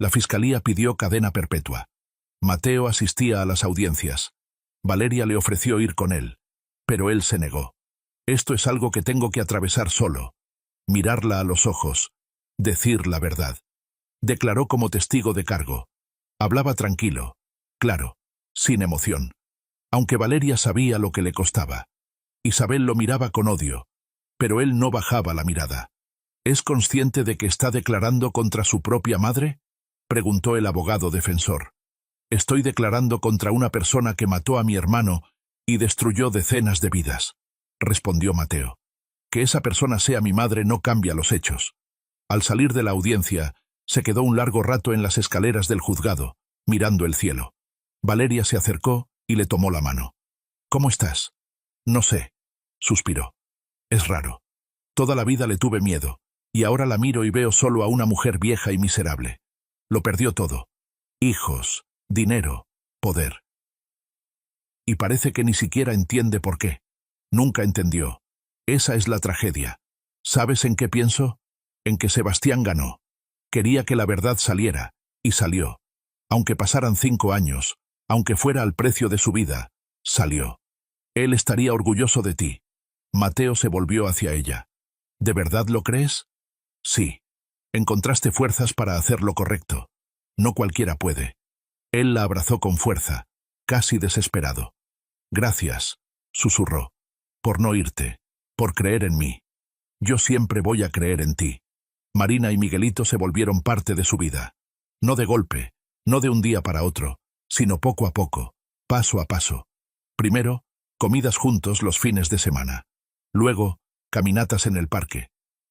La fiscalía pidió cadena perpetua. Mateo asistía a las audiencias. Valeria le ofreció ir con él, pero él se negó. Esto es algo que tengo que atravesar solo. Mirarla a los ojos, decir la verdad. Declaró como testigo de cargo. Hablaba tranquilo, claro, sin emoción. Aunque Valeria sabía lo que le costaba. Isabel lo miraba con odio, pero él no bajaba la mirada. ¿Es consciente de que está declarando contra su propia madre?, preguntó el abogado defensor. Estoy declarando contra una persona que mató a mi hermano y destruyó decenas de vidas, respondió Mateo. Que esa persona sea mi madre no cambia los hechos. Al salir de la audiencia, se quedó un largo rato en las escaleras del juzgado, mirando el cielo. Valeria se acercó y le tomó la mano. ¿Cómo estás? No sé, suspiró. Es raro. Toda la vida le tuve miedo, y ahora la miro y veo solo a una mujer vieja y miserable. Lo perdió todo. Hijos, dinero, poder. Y parece que ni siquiera entiende por qué. Nunca entendió. Esa es la tragedia. ¿Sabes en qué pienso? En que Sebastián ganó. Quería que la verdad saliera, y salió. Aunque pasaran 5 años, aunque fuera al precio de su vida, salió. Él estaría orgulloso de ti. Mateo se volvió hacia ella. ¿De verdad lo crees? Sí. Encontraste fuerzas para hacer lo correcto. No cualquiera puede. Él la abrazó con fuerza, casi desesperado. Gracias, susurró, por no irte, por creer en mí. Yo siempre voy a creer en ti. Marina y Miguelito se volvieron parte de su vida. No de golpe, no de un día para otro, sino poco a poco, paso a paso. Primero, comidas juntos los fines de semana. Luego, caminatas en el parque.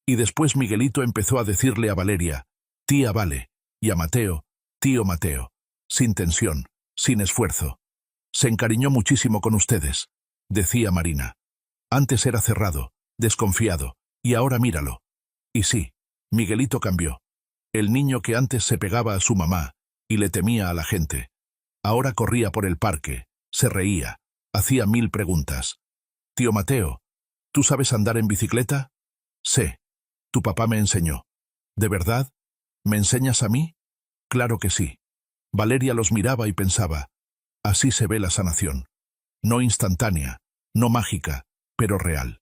Y después Miguelito empezó a decirle a Valeria, tía Vale, y a Mateo, tío Mateo, sin tensión, sin esfuerzo. Se encariñó muchísimo con ustedes, decía Marina. Antes era cerrado, desconfiado, y ahora míralo. Y sí, Miguelito cambió. El niño que antes se pegaba a su mamá y le temía a la gente. Ahora corría por el parque, se reía, hacía 1000 preguntas. Tío Mateo, ¿tú sabes andar en bicicleta? Sé. Tu papá me enseñó. ¿De verdad? ¿Me enseñas a mí? Claro que sí. Valeria los miraba y pensaba, así se ve la sanación. No instantánea, no mágica, pero real.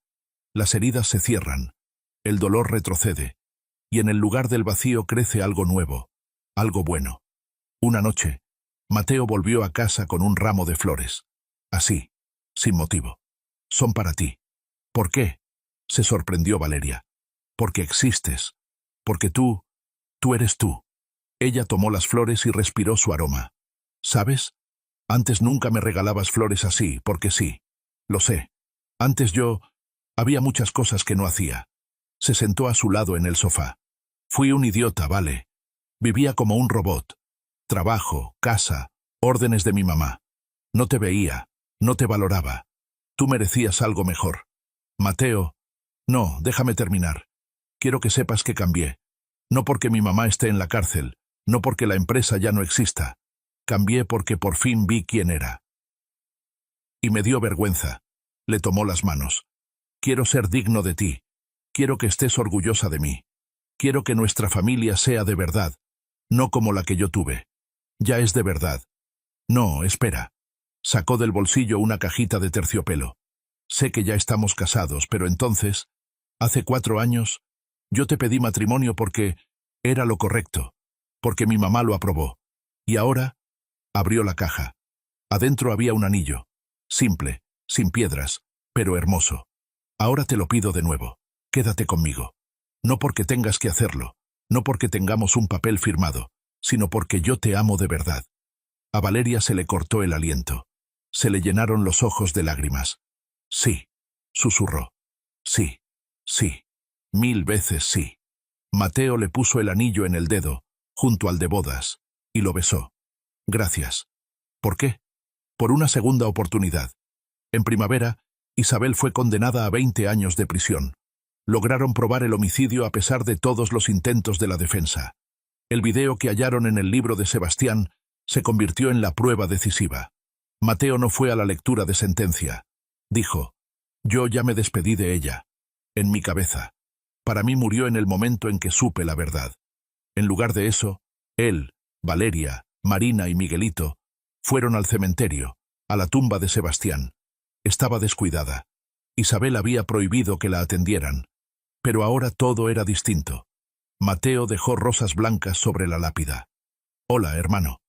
Las heridas se cierran, el dolor retrocede, y en el lugar del vacío crece algo nuevo, algo bueno. Una noche, Mateo volvió a casa con un ramo de flores. Así, sin motivo. Son para ti. ¿Por qué? Se sorprendió Valeria. Porque existes. Porque tú eres tú. Ella tomó las flores y respiró su aroma. ¿Sabes? Antes nunca me regalabas flores así, porque sí. Lo sé. Antes había muchas cosas que no hacía. Se sentó a su lado en el sofá. Fui un idiota, Vale. Vivía como un robot. Trabajo, casa, órdenes de mi mamá. No te veía, no te valoraba. Tú merecías algo mejor. Mateo, no, déjame terminar. Quiero que sepas que cambié. No porque mi mamá esté en la cárcel, no porque la empresa ya no exista. Cambié porque por fin vi quién era. Y me dio vergüenza. Le tomó las manos. Quiero ser digno de ti. Quiero que estés orgullosa de mí. Quiero que nuestra familia sea de verdad. no como la que yo tuve. Ya es de verdad. No, espera. Sacó del bolsillo una cajita de terciopelo. Sé que ya estamos casados, pero entonces, hace 4 años, yo te pedí matrimonio porque era lo correcto, porque mi mamá lo aprobó. Y ahora, abrió la caja. Adentro había un anillo, simple, sin piedras, pero hermoso. Ahora te lo pido de nuevo. Quédate conmigo. No porque tengas que hacerlo, no porque tengamos un papel firmado, sino porque yo te amo de verdad. A Valeria se le cortó el aliento. Se le llenaron los ojos de lágrimas. Sí, susurró. Sí, sí. 1000 veces sí. Mateo le puso el anillo en el dedo, junto al de bodas, y lo besó. Gracias. ¿Por qué? Por una segunda oportunidad. En primavera, Isabel fue condenada a 20 años de prisión. Lograron probar el homicidio a pesar de todos los intentos de la defensa. El video que hallaron en el libro de Sebastián se convirtió en la prueba decisiva. Mateo no fue a la lectura de sentencia. Dijo, yo ya me despedí de ella. En mi cabeza. Para mí murió en el momento en que supe la verdad. En lugar de eso, él, Valeria, Marina y Miguelito fueron al cementerio, a la tumba de Sebastián. Estaba descuidada. Isabel había prohibido que la atendieran. Pero ahora todo era distinto. Mateo dejó rosas blancas sobre la lápida. Hola, hermano,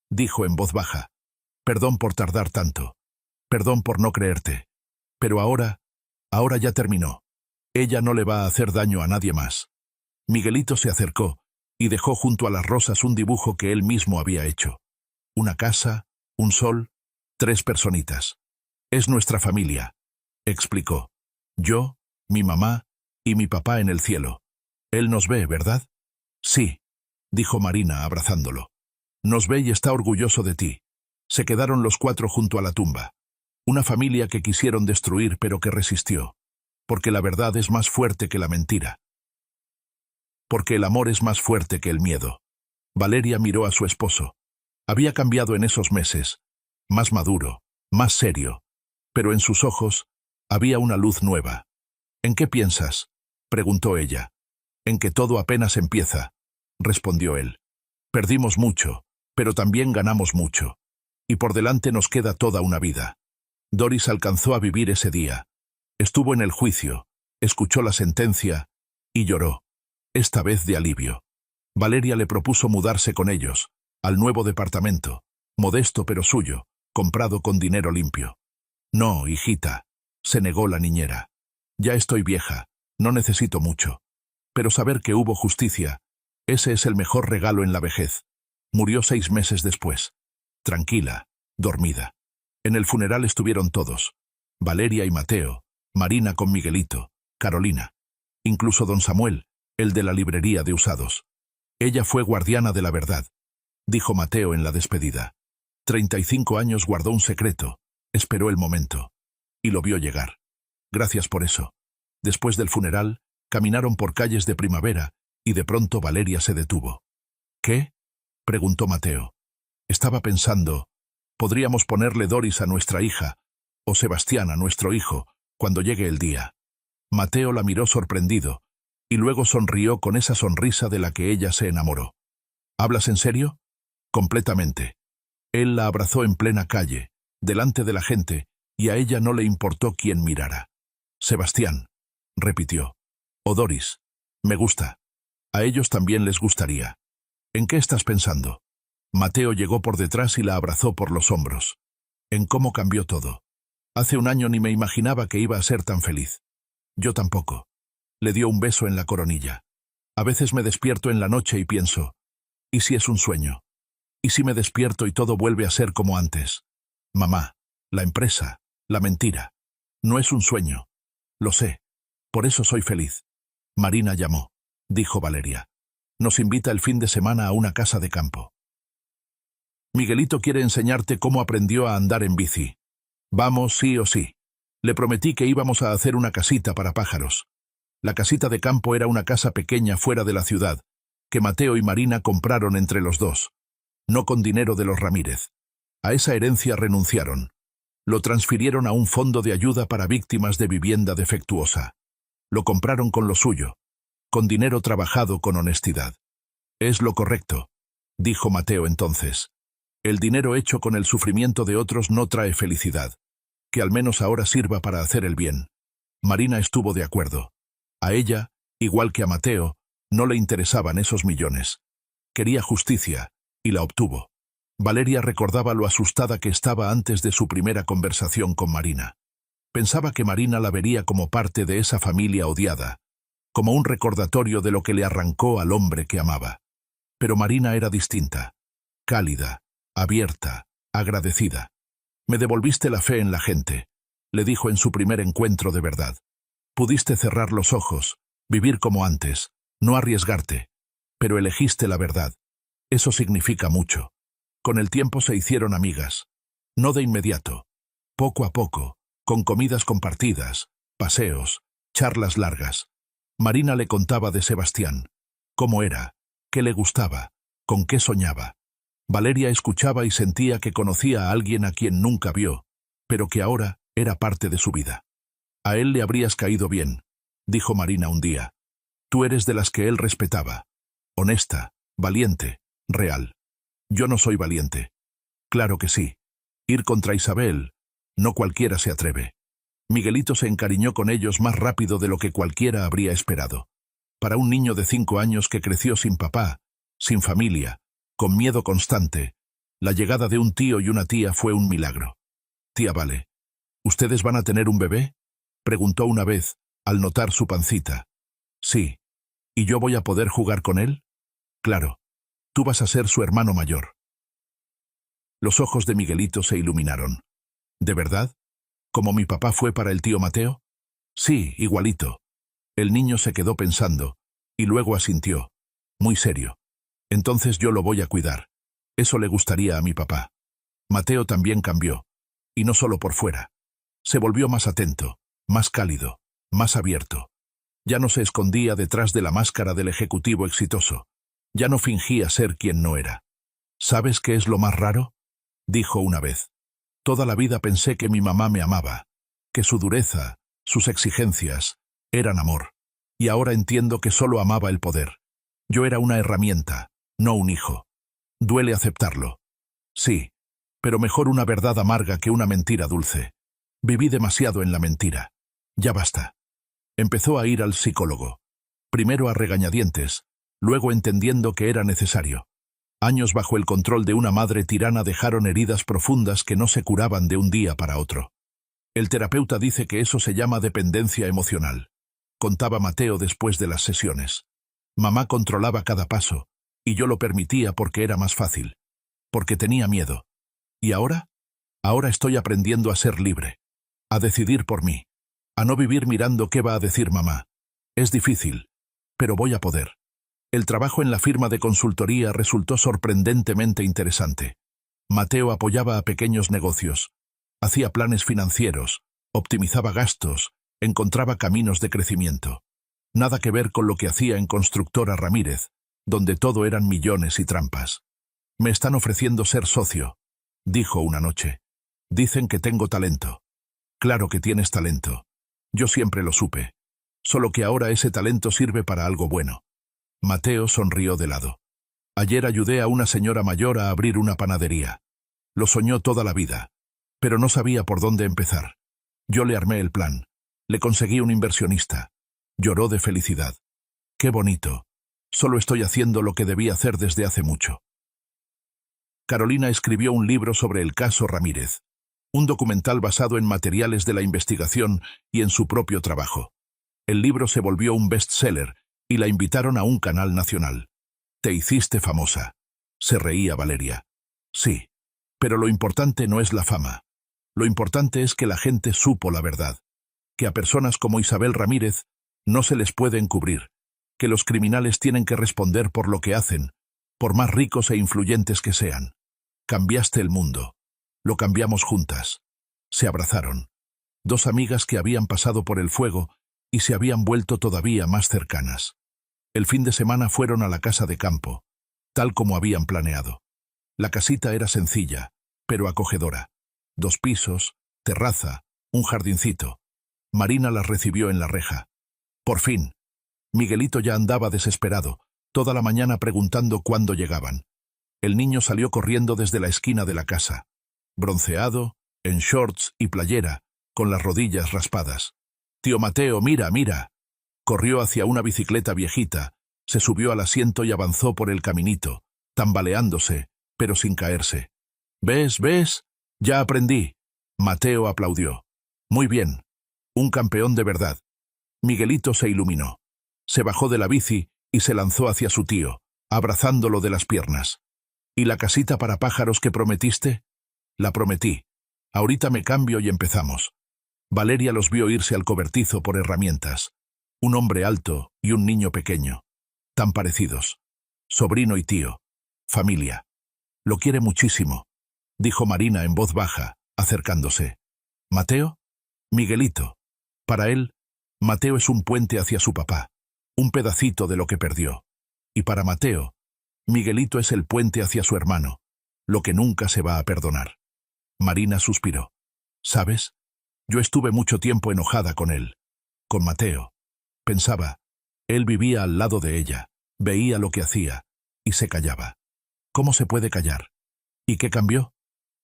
dijo en voz baja. Perdón por tardar tanto. Perdón por no creerte. Pero ahora ya terminó. Ella no le va a hacer daño a nadie más. Miguelito se acercó y dejó junto a las rosas un dibujo que él mismo había hecho. Una casa, un sol, 3 personitas. Es nuestra familia, explicó. Yo, mi mamá y mi papá en el cielo. Él nos ve, ¿verdad? Sí, dijo Marina abrazándolo. Nos ve y está orgulloso de ti. Se quedaron los 4 junto a la tumba. Una familia que quisieron destruir pero que resistió. Porque la verdad es más fuerte que la mentira. Porque el amor es más fuerte que el miedo. Valeria miró a su esposo. Había cambiado en esos meses. Más maduro, más serio. Pero en sus ojos había una luz nueva. ¿En qué piensas?, preguntó ella. En que todo apenas empieza, respondió él. Perdimos mucho, pero también ganamos mucho. Y por delante nos queda toda una vida. Doris alcanzó a vivir ese día. Estuvo en el juicio, escuchó la sentencia y lloró, esta vez de alivio. Valeria le propuso mudarse con ellos, al nuevo departamento, modesto pero suyo, comprado con dinero limpio. No, hijita, se negó la niñera. Ya estoy vieja, no necesito mucho. Pero saber que hubo justicia, ese es el mejor regalo en la vejez. Murió 6 meses después. Tranquila, dormida. En el funeral estuvieron todos. Valeria y Mateo, Marina con Miguelito, Carolina. Incluso don Samuel, el de la librería de usados. Ella fue guardiana de la verdad, dijo Mateo en la despedida. 35 años guardó un secreto, esperó el momento. Y lo vio llegar. Gracias por eso. Después del funeral, caminaron por calles de primavera, y de pronto Valeria se detuvo. ¿Qué?, preguntó Mateo. Estaba pensando, podríamos ponerle Doris a nuestra hija, o Sebastián a nuestro hijo, cuando llegue el día. Mateo la miró sorprendido, y luego sonrió con esa sonrisa de la que ella se enamoró. ¿Hablas en serio? Completamente. Él la abrazó en plena calle, delante de la gente, y a ella no le importó quién mirara. Sebastián, repitió. O Doris. Me gusta. A ellos también les gustaría. ¿En qué estás pensando? Mateo llegó por detrás y la abrazó por los hombros. En cómo cambió todo. Hace 1 año ni me imaginaba que iba a ser tan feliz. Yo tampoco. Le dio un beso en la coronilla. A veces me despierto en la noche y pienso, ¿y si es un sueño? ¿Y si me despierto y todo vuelve a ser como antes? Mamá, la empresa, la mentira. No es un sueño. Lo sé. Por eso soy feliz. Marina llamó, dijo Valeria. Nos invita el fin de semana a una casa de campo. Miguelito quiere enseñarte cómo aprendió a andar en bici. Vamos sí o sí. Le prometí que íbamos a hacer una casita para pájaros. La casita de campo era una casa pequeña fuera de la ciudad, que Mateo y Marina compraron entre los dos. No con dinero de los Ramírez. A esa herencia renunciaron. Lo transfirieron a un fondo de ayuda para víctimas de vivienda defectuosa. Lo compraron con lo suyo, con dinero trabajado con honestidad. Es lo correcto. dijo Mateo entonces. El dinero hecho con el sufrimiento de otros no trae felicidad. Que al menos ahora sirva para hacer el bien. Marina estuvo de acuerdo. A ella, igual que a Mateo, no le interesaban esos millones. Quería justicia, y la obtuvo. Valeria recordaba lo asustada que estaba antes de su primera conversación con Marina. Pensaba que Marina la vería como parte de esa familia odiada, como un recordatorio de lo que le arrancó al hombre que amaba. Pero Marina era distinta, cálida, abierta, agradecida. «Me devolviste la fe en la gente», le dijo en su primer encuentro de verdad. «Pudiste cerrar los ojos, vivir como antes, no arriesgarte, pero elegiste la verdad. Eso significa mucho». Con el tiempo se hicieron amigas. No de inmediato. Poco a poco, con comidas compartidas, paseos, charlas largas. Marina le contaba de Sebastián. Cómo era, qué le gustaba, con qué soñaba. Valeria escuchaba y sentía que conocía a alguien a quien nunca vio, pero que ahora era parte de su vida. «A él le habrías caído bien», dijo Marina un día. «Tú eres de las que él respetaba. Honesta, valiente, real. Yo no soy valiente». «Claro que sí. Ir contra Isabel, no cualquiera se atreve». Miguelito se encariñó con ellos más rápido de lo que cualquiera habría esperado. Para un niño de 5 años que creció sin papá, sin familia, con miedo constante, la llegada de un tío y una tía fue un milagro. «Tía Vale, ¿ustedes van a tener un bebé?», preguntó una vez, al notar su pancita. «Sí. ¿Y yo voy a poder jugar con él?». «Claro. Tú vas a ser su hermano mayor». Los ojos de Miguelito se iluminaron. «¿De verdad? ¿Como mi papá fue para el tío Mateo?». «Sí, igualito». El niño se quedó pensando, y luego asintió, muy serio. «Entonces yo lo voy a cuidar. Eso le gustaría a mi papá». Mateo también cambió, y no solo por fuera. Se volvió más atento, más cálido, más abierto. Ya no se escondía detrás de la máscara del ejecutivo exitoso. Ya no fingía ser quien no era. «¿Sabes qué es lo más raro?», dijo una vez. «Toda la vida pensé que mi mamá me amaba, que su dureza, sus exigencias, eran amor. Y ahora entiendo que solo amaba el poder. Yo era una herramienta, no un hijo. Duele aceptarlo. Sí, pero mejor una verdad amarga que una mentira dulce. Viví demasiado en la mentira. Ya basta». Empezó a ir al psicólogo. Primero a regañadientes, luego entendiendo que era necesario. Años bajo el control de una madre tirana dejaron heridas profundas que no se curaban de un día para otro. El terapeuta dice que eso se llama dependencia emocional, contaba Mateo después de las sesiones. Mamá controlaba cada paso, y yo lo permitía porque era más fácil, porque tenía miedo. ¿Y ahora? Ahora estoy aprendiendo a ser libre, a decidir por mí, a no vivir mirando qué va a decir mamá. Es difícil, pero voy a poder. El trabajo en la firma de consultoría resultó sorprendentemente interesante. Mateo apoyaba a pequeños negocios, hacía planes financieros, optimizaba gastos, encontraba caminos de crecimiento. Nada que ver con lo que hacía en Constructora Ramírez, donde todo eran millones y trampas. «Me están ofreciendo ser socio», dijo una noche. «Dicen que tengo talento». «Claro que tienes talento. Yo siempre lo supe. Solo que ahora ese talento sirve para algo bueno». Mateo sonrió de lado. «Ayer ayudé a una señora mayor a abrir una panadería. Lo soñó toda la vida, pero no sabía por dónde empezar. Yo le armé el plan. Le conseguí un inversionista. Lloró de felicidad. Qué bonito. Solo estoy haciendo lo que debí hacer desde hace mucho». Carolina escribió un libro sobre el caso Ramírez, un documental basado en materiales de la investigación y en su propio trabajo. El libro se volvió un bestseller y la invitaron a un canal nacional. «Te hiciste famosa», se reía Valeria. «Sí, pero lo importante no es la fama. Lo importante es que la gente supo la verdad, que a personas como Isabel Ramírez no se les puede encubrir, que los criminales tienen que responder por lo que hacen, por más ricos e influyentes que sean. Cambiaste el mundo. Lo cambiamos juntas». Se abrazaron. Dos amigas que habían pasado por el fuego y se habían vuelto todavía más cercanas. El fin de semana fueron a la casa de campo, tal como habían planeado. La casita era sencilla, pero acogedora. 2 pisos, terraza, un jardincito. Marina las recibió en la reja. Por fin. Miguelito ya andaba desesperado, toda la mañana preguntando cuándo llegaban. El niño salió corriendo desde la esquina de la casa, bronceado, en shorts y playera, con las rodillas raspadas. «Tío Mateo, mira, mira». Corrió hacia una bicicleta viejita, se subió al asiento y avanzó por el caminito, tambaleándose, pero sin caerse. «¿Ves, ves? Ya aprendí». Mateo aplaudió. «Muy bien. Un campeón de verdad». Miguelito se iluminó. Se bajó de la bici y se lanzó hacia su tío, abrazándolo de las piernas. «¿Y la casita para pájaros que prometiste?» «La prometí. Ahorita me cambio y empezamos». Valeria los vio irse al cobertizo por herramientas. Un hombre alto y un niño pequeño. Tan parecidos. Sobrino y tío. Familia. «Lo quiere muchísimo», dijo Marina en voz baja, acercándose. «¿Mateo?» «Miguelito. Para él, Mateo es un puente hacia su papá, un pedacito de lo que perdió. Y para Mateo, Miguelito es el puente hacia su hermano, lo que nunca se va a perdonar». Marina suspiró. «¿Sabes? Yo estuve mucho tiempo enojada con él, con Mateo. Pensaba, él vivía al lado de ella, veía lo que hacía, y se callaba. ¿Cómo se puede callar? ¿Y qué cambió?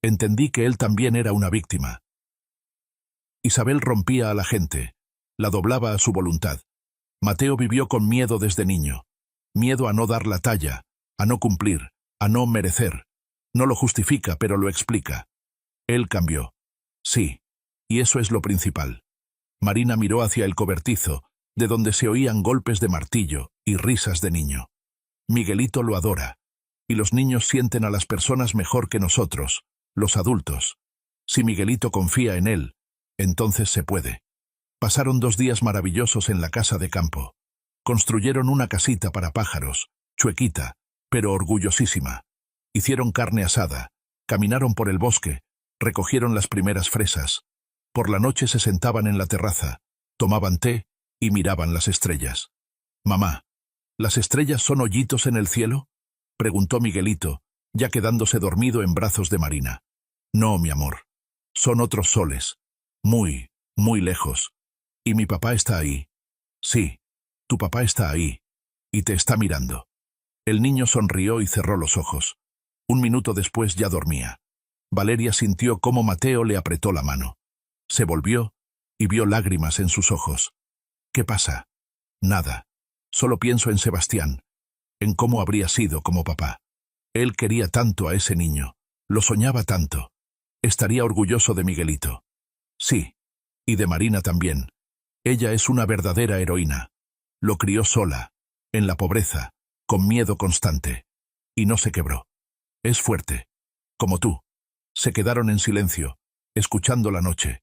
Entendí que él también era una víctima. Isabel rompía a la gente, la doblaba a su voluntad. Mateo vivió con miedo desde niño. Miedo a no dar la talla, a no cumplir, a no merecer. No lo justifica, pero lo explica. Él cambió. Sí, y eso es lo principal». Marina miró hacia el cobertizo, de donde se oían golpes de martillo y risas de niño. Miguelito lo adora, y los niños sienten a las personas mejor que nosotros, los adultos. Si Miguelito confía en él, entonces se puede. Pasaron 2 días maravillosos en la casa de campo. Construyeron una casita para pájaros, chuequita, pero orgullosísima. Hicieron carne asada, caminaron por el bosque, recogieron las primeras fresas. Por la noche se sentaban en la terraza, tomaban té y miraban las estrellas. «Mamá, ¿las estrellas son hoyitos en el cielo?», preguntó Miguelito, ya quedándose dormido en brazos de Marina. «No, mi amor. Son otros soles. Muy, muy lejos. Y mi papá está ahí». «Sí, tu papá está ahí. Y te está mirando». El niño sonrió y cerró los ojos. 1 minuto después ya dormía. Valeria sintió cómo Mateo le apretó la mano. Se volvió y vio lágrimas en sus ojos. «¿Qué pasa?» «Nada. Solo pienso en Sebastián, en cómo habría sido como papá. Él quería tanto a ese niño, lo soñaba tanto. Estaría orgulloso de Miguelito». «Sí, y de Marina también. Ella es una verdadera heroína. Lo crió sola, en la pobreza, con miedo constante. Y no se quebró. Es fuerte. Como tú». Se quedaron en silencio, escuchando la noche.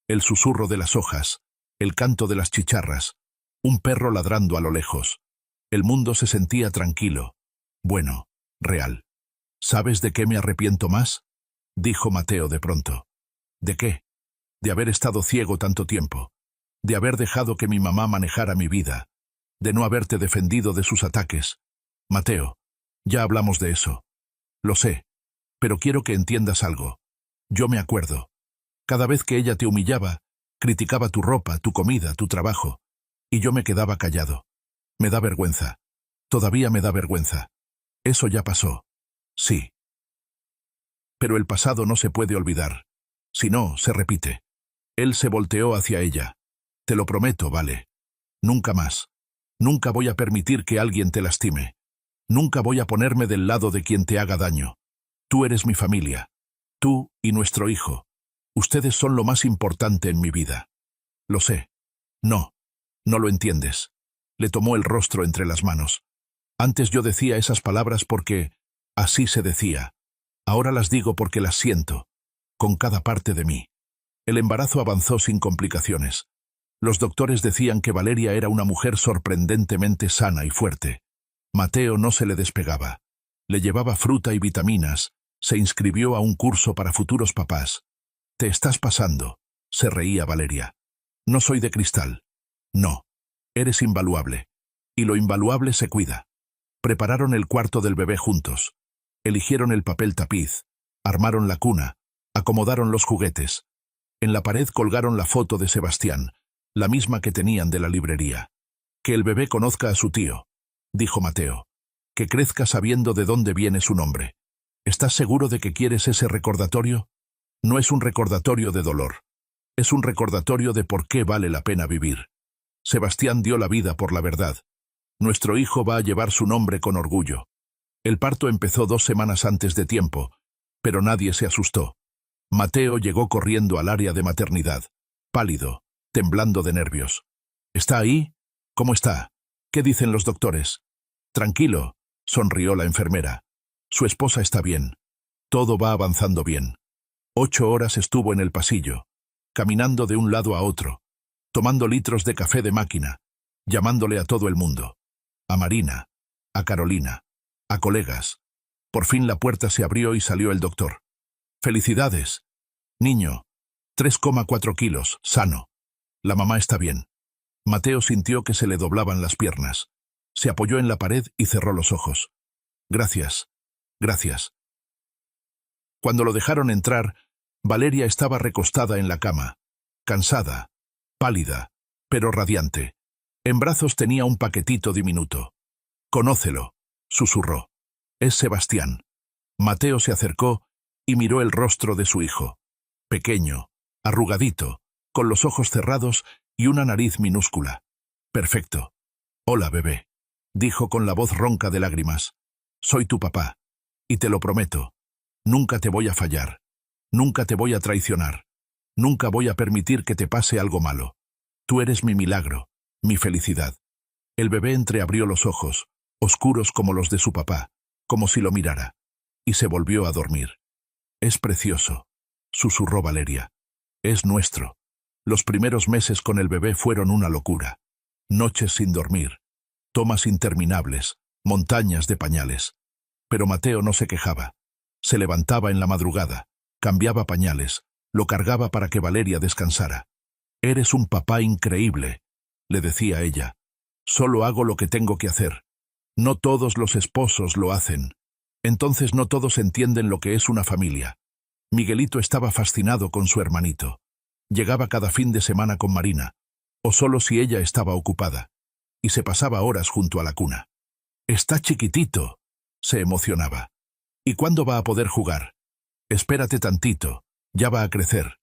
El susurro de las hojas, el canto de las chicharras, un perro ladrando a lo lejos. El mundo se sentía tranquilo, bueno, real. «¿Sabes de qué me arrepiento más?», dijo Mateo de pronto. «¿De qué?». «De haber estado ciego tanto tiempo, de haber dejado que mi mamá manejara mi vida, de no haberte defendido de sus ataques. Mateo, ya hablamos de eso. Lo sé, pero quiero que entiendas algo. Yo me acuerdo. Cada vez que ella te humillaba, criticaba tu ropa, tu comida, tu trabajo, y yo me quedaba callado. Me da vergüenza. Todavía me da vergüenza. Eso ya pasó. Sí. Pero el pasado no se puede olvidar. Si no, se repite». Él se volteó hacia ella. «Te lo prometo, Vale. Nunca más. Nunca voy a permitir que alguien te lastime. Nunca voy a ponerme del lado de quien te haga daño. Tú eres mi familia. Tú y nuestro hijo. Ustedes son lo más importante en mi vida». «Lo sé». «No, no lo entiendes». Le tomó el rostro entre las manos. «Antes yo decía esas palabras porque así se decía. Ahora las digo porque las siento, con cada parte de mí». El embarazo avanzó sin complicaciones. Los doctores decían que Valeria era una mujer sorprendentemente sana y fuerte. Mateo no se le despegaba. Le llevaba fruta y vitaminas, se inscribió a un curso para futuros papás. «Te estás pasando», se reía Valeria. «No soy de cristal». «No, eres invaluable. Y lo invaluable se cuida». Prepararon el cuarto del bebé juntos. Eligieron el papel tapiz, armaron la cuna, acomodaron los juguetes. En la pared colgaron la foto de Sebastián, la misma que tenían de la librería. «Que el bebé conozca a su tío», dijo Mateo. «Que crezca sabiendo de dónde viene su nombre». ¿Estás seguro de que quieres ese recordatorio? No es un recordatorio de dolor. Es un recordatorio de por qué vale la pena vivir. Sebastián dio la vida por la verdad. Nuestro hijo va a llevar su nombre con orgullo. El parto empezó 2 semanas antes de tiempo, pero nadie se asustó. Mateo llegó corriendo al área de maternidad, pálido, temblando de nervios. ¿Está ahí? ¿Cómo está? ¿Qué dicen los doctores? Tranquilo, sonrió la enfermera. Su esposa está bien. Todo va avanzando bien. 8 horas estuvo en el pasillo, caminando de un lado a otro, tomando litros de café de máquina, llamándole a todo el mundo. A Marina, a Carolina, a colegas. Por fin la puerta se abrió y salió el doctor. ¡Felicidades! Niño, 3,4 kilos, sano. La mamá está bien. Mateo sintió que se le doblaban las piernas. Se apoyó en la pared y cerró los ojos. Gracias, gracias. Cuando lo dejaron entrar, Valeria estaba recostada en la cama, cansada, pálida, pero radiante. En brazos tenía un paquetito diminuto. «Conócelo», susurró. «Es Sebastián». Mateo se acercó y miró el rostro de su hijo. Pequeño, arrugadito, con los ojos cerrados y una nariz minúscula. «Perfecto. Hola, bebé», dijo con la voz ronca de lágrimas. «Soy tu papá, y te lo prometo. Nunca te voy a fallar. Nunca te voy a traicionar. Nunca voy a permitir que te pase algo malo. Tú eres mi milagro, mi felicidad». El bebé entreabrió los ojos, oscuros como los de su papá, como si lo mirara, y se volvió a dormir. «Es precioso», susurró Valeria. «Es nuestro». Los primeros meses con el bebé fueron una locura. Noches sin dormir, tomas interminables, montañas de pañales. Pero Mateo no se quejaba. Se levantaba en la madrugada, cambiaba pañales, lo cargaba para que Valeria descansara. «Eres un papá increíble», le decía ella. «Solo hago lo que tengo que hacer. No todos los esposos lo hacen. Entonces no todos entienden lo que es una familia». Miguelito estaba fascinado con su hermanito. Llegaba cada fin de semana con Marina, o solo si ella estaba ocupada, y se pasaba horas junto a la cuna. «Está chiquitito», se emocionaba. «¿Y cuándo va a poder jugar? Espérate tantito, ya va a crecer.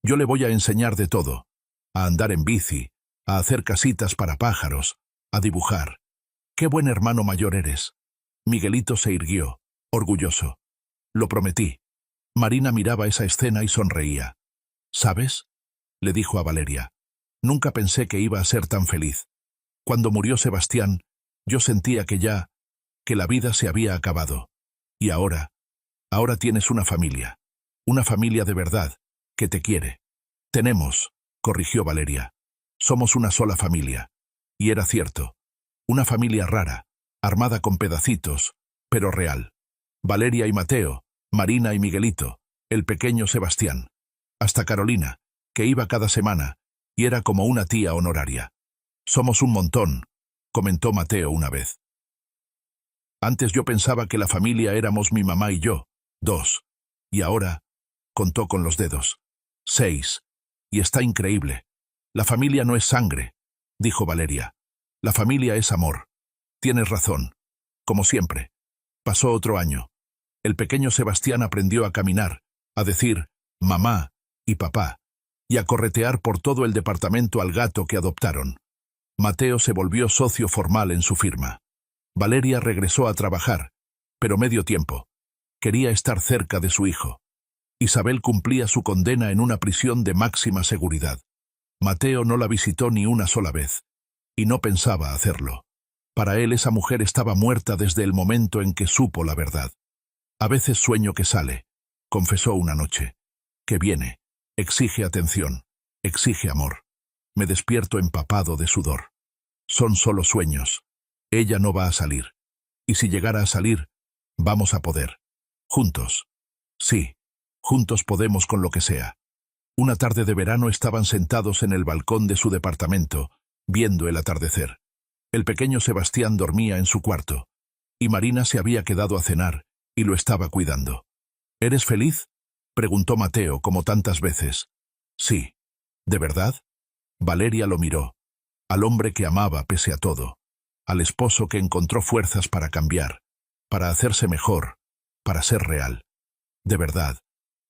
Yo le voy a enseñar de todo, a andar en bici, a hacer casitas para pájaros, a dibujar. Qué buen hermano mayor eres». Miguelito se irguió, orgulloso. «Lo prometí». Marina miraba esa escena y sonreía. «¿Sabes?», le dijo a Valeria. «Nunca pensé que iba a ser tan feliz. Cuando murió Sebastián, yo sentía que la vida se había acabado. Y ahora tienes una familia de verdad, que te quiere». «Tenemos», corrigió Valeria. «Somos una sola familia». Y era cierto. Una familia rara, armada con pedacitos, pero real. Valeria y Mateo, Marina y Miguelito, el pequeño Sebastián. Hasta Carolina, que iba cada semana, y era como una tía honoraria. «Somos un montón», comentó Mateo una vez. «Antes yo pensaba que la familia éramos mi mamá y yo, 2. Y ahora», contó con los dedos, 6. «Y está increíble. La familia no es sangre», dijo Valeria. «La familia es amor». «Tienes razón. Como siempre». Pasó otro año. El pequeño Sebastián aprendió a caminar, a decir mamá y papá, y a corretear por todo el departamento al gato que adoptaron. Mateo se volvió socio formal en su firma. Valeria regresó a trabajar, pero medio tiempo. Quería estar cerca de su hijo. Isabel cumplía su condena en una prisión de máxima seguridad. Mateo no la visitó ni una sola vez, y no pensaba hacerlo. Para él esa mujer estaba muerta desde el momento en que supo la verdad. «A veces sueño que sale», confesó una noche. «Que viene, exige atención, exige amor. Me despierto empapado de sudor. Son solo sueños. Ella no va a salir. Y si llegara a salir, vamos a poder. Juntos. Sí, juntos podemos con lo que sea». Una tarde de verano estaban sentados en el balcón de su departamento, viendo el atardecer. El pequeño Sebastián dormía en su cuarto, y Marina se había quedado a cenar y lo estaba cuidando. «¿Eres feliz?», preguntó Mateo como tantas veces. «Sí». «¿De verdad?». Valeria lo miró. Al hombre que amaba pese a todo. Al esposo que encontró fuerzas para cambiar, para hacerse mejor, para ser real. De verdad,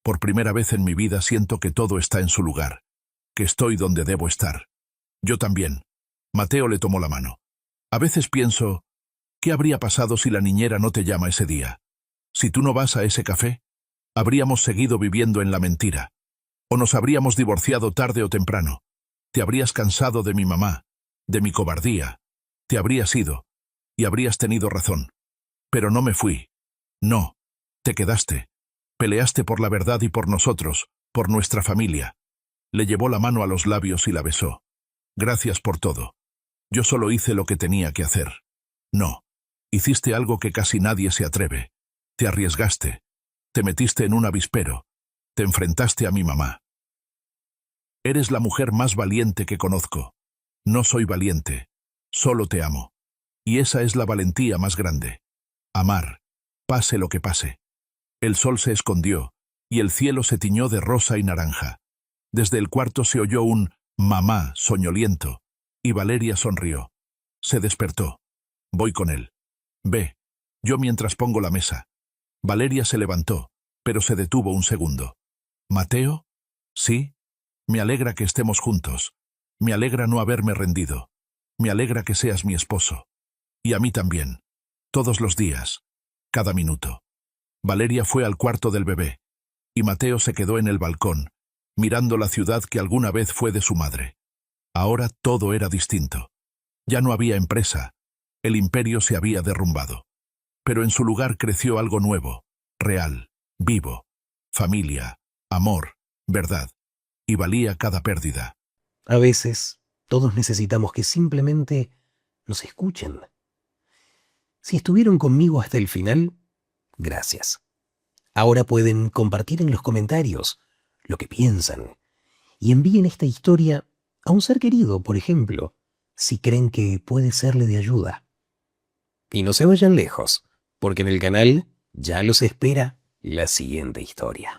por primera vez en mi vida siento que todo está en su lugar, que estoy donde debo estar. Yo también. Mateo le tomó la mano. A veces pienso, ¿qué habría pasado si la niñera no te llama ese día? Si tú no vas a ese café, habríamos seguido viviendo en la mentira. O nos habríamos divorciado tarde o temprano. Te habrías cansado de mi mamá, de mi cobardía. Te habrías ido, y habrías tenido razón. Pero no me fui. No, te quedaste. Peleaste por la verdad y por nosotros, por nuestra familia. Le llevó la mano a los labios y la besó. Gracias por todo. Yo solo hice lo que tenía que hacer. No, hiciste algo que casi nadie se atreve. Te arriesgaste. Te metiste en un avispero. Te enfrentaste a mi mamá. Eres la mujer más valiente que conozco. No soy valiente. Solo te amo. Y esa es la valentía más grande. Amar, pase lo que pase. El sol se escondió, y el cielo se tiñó de rosa y naranja. Desde el cuarto se oyó un «mamá» soñoliento, y Valeria sonrió. Se despertó. Voy con él. Ve, yo mientras pongo la mesa. Valeria se levantó, pero se detuvo un segundo. ¿Mateo? Sí. Me alegra que estemos juntos. Me alegra no haberme rendido. Me alegra que seas mi esposo. Y a mí también. Todos los días. Cada minuto. Valeria fue al cuarto del bebé, y Mateo se quedó en el balcón, mirando la ciudad que alguna vez fue de su madre. Ahora todo era distinto. Ya no había empresa. El imperio se había derrumbado. Pero en su lugar creció algo nuevo, real, vivo. Familia, amor, verdad. Y valía cada pérdida. A veces, todos necesitamos que simplemente nos escuchen. Si estuvieron conmigo hasta el final, gracias. Ahora pueden compartir en los comentarios lo que piensan y envíen esta historia a un ser querido, por ejemplo, si creen que puede serle de ayuda. Y no se vayan lejos, porque en el canal ya los espera la siguiente historia.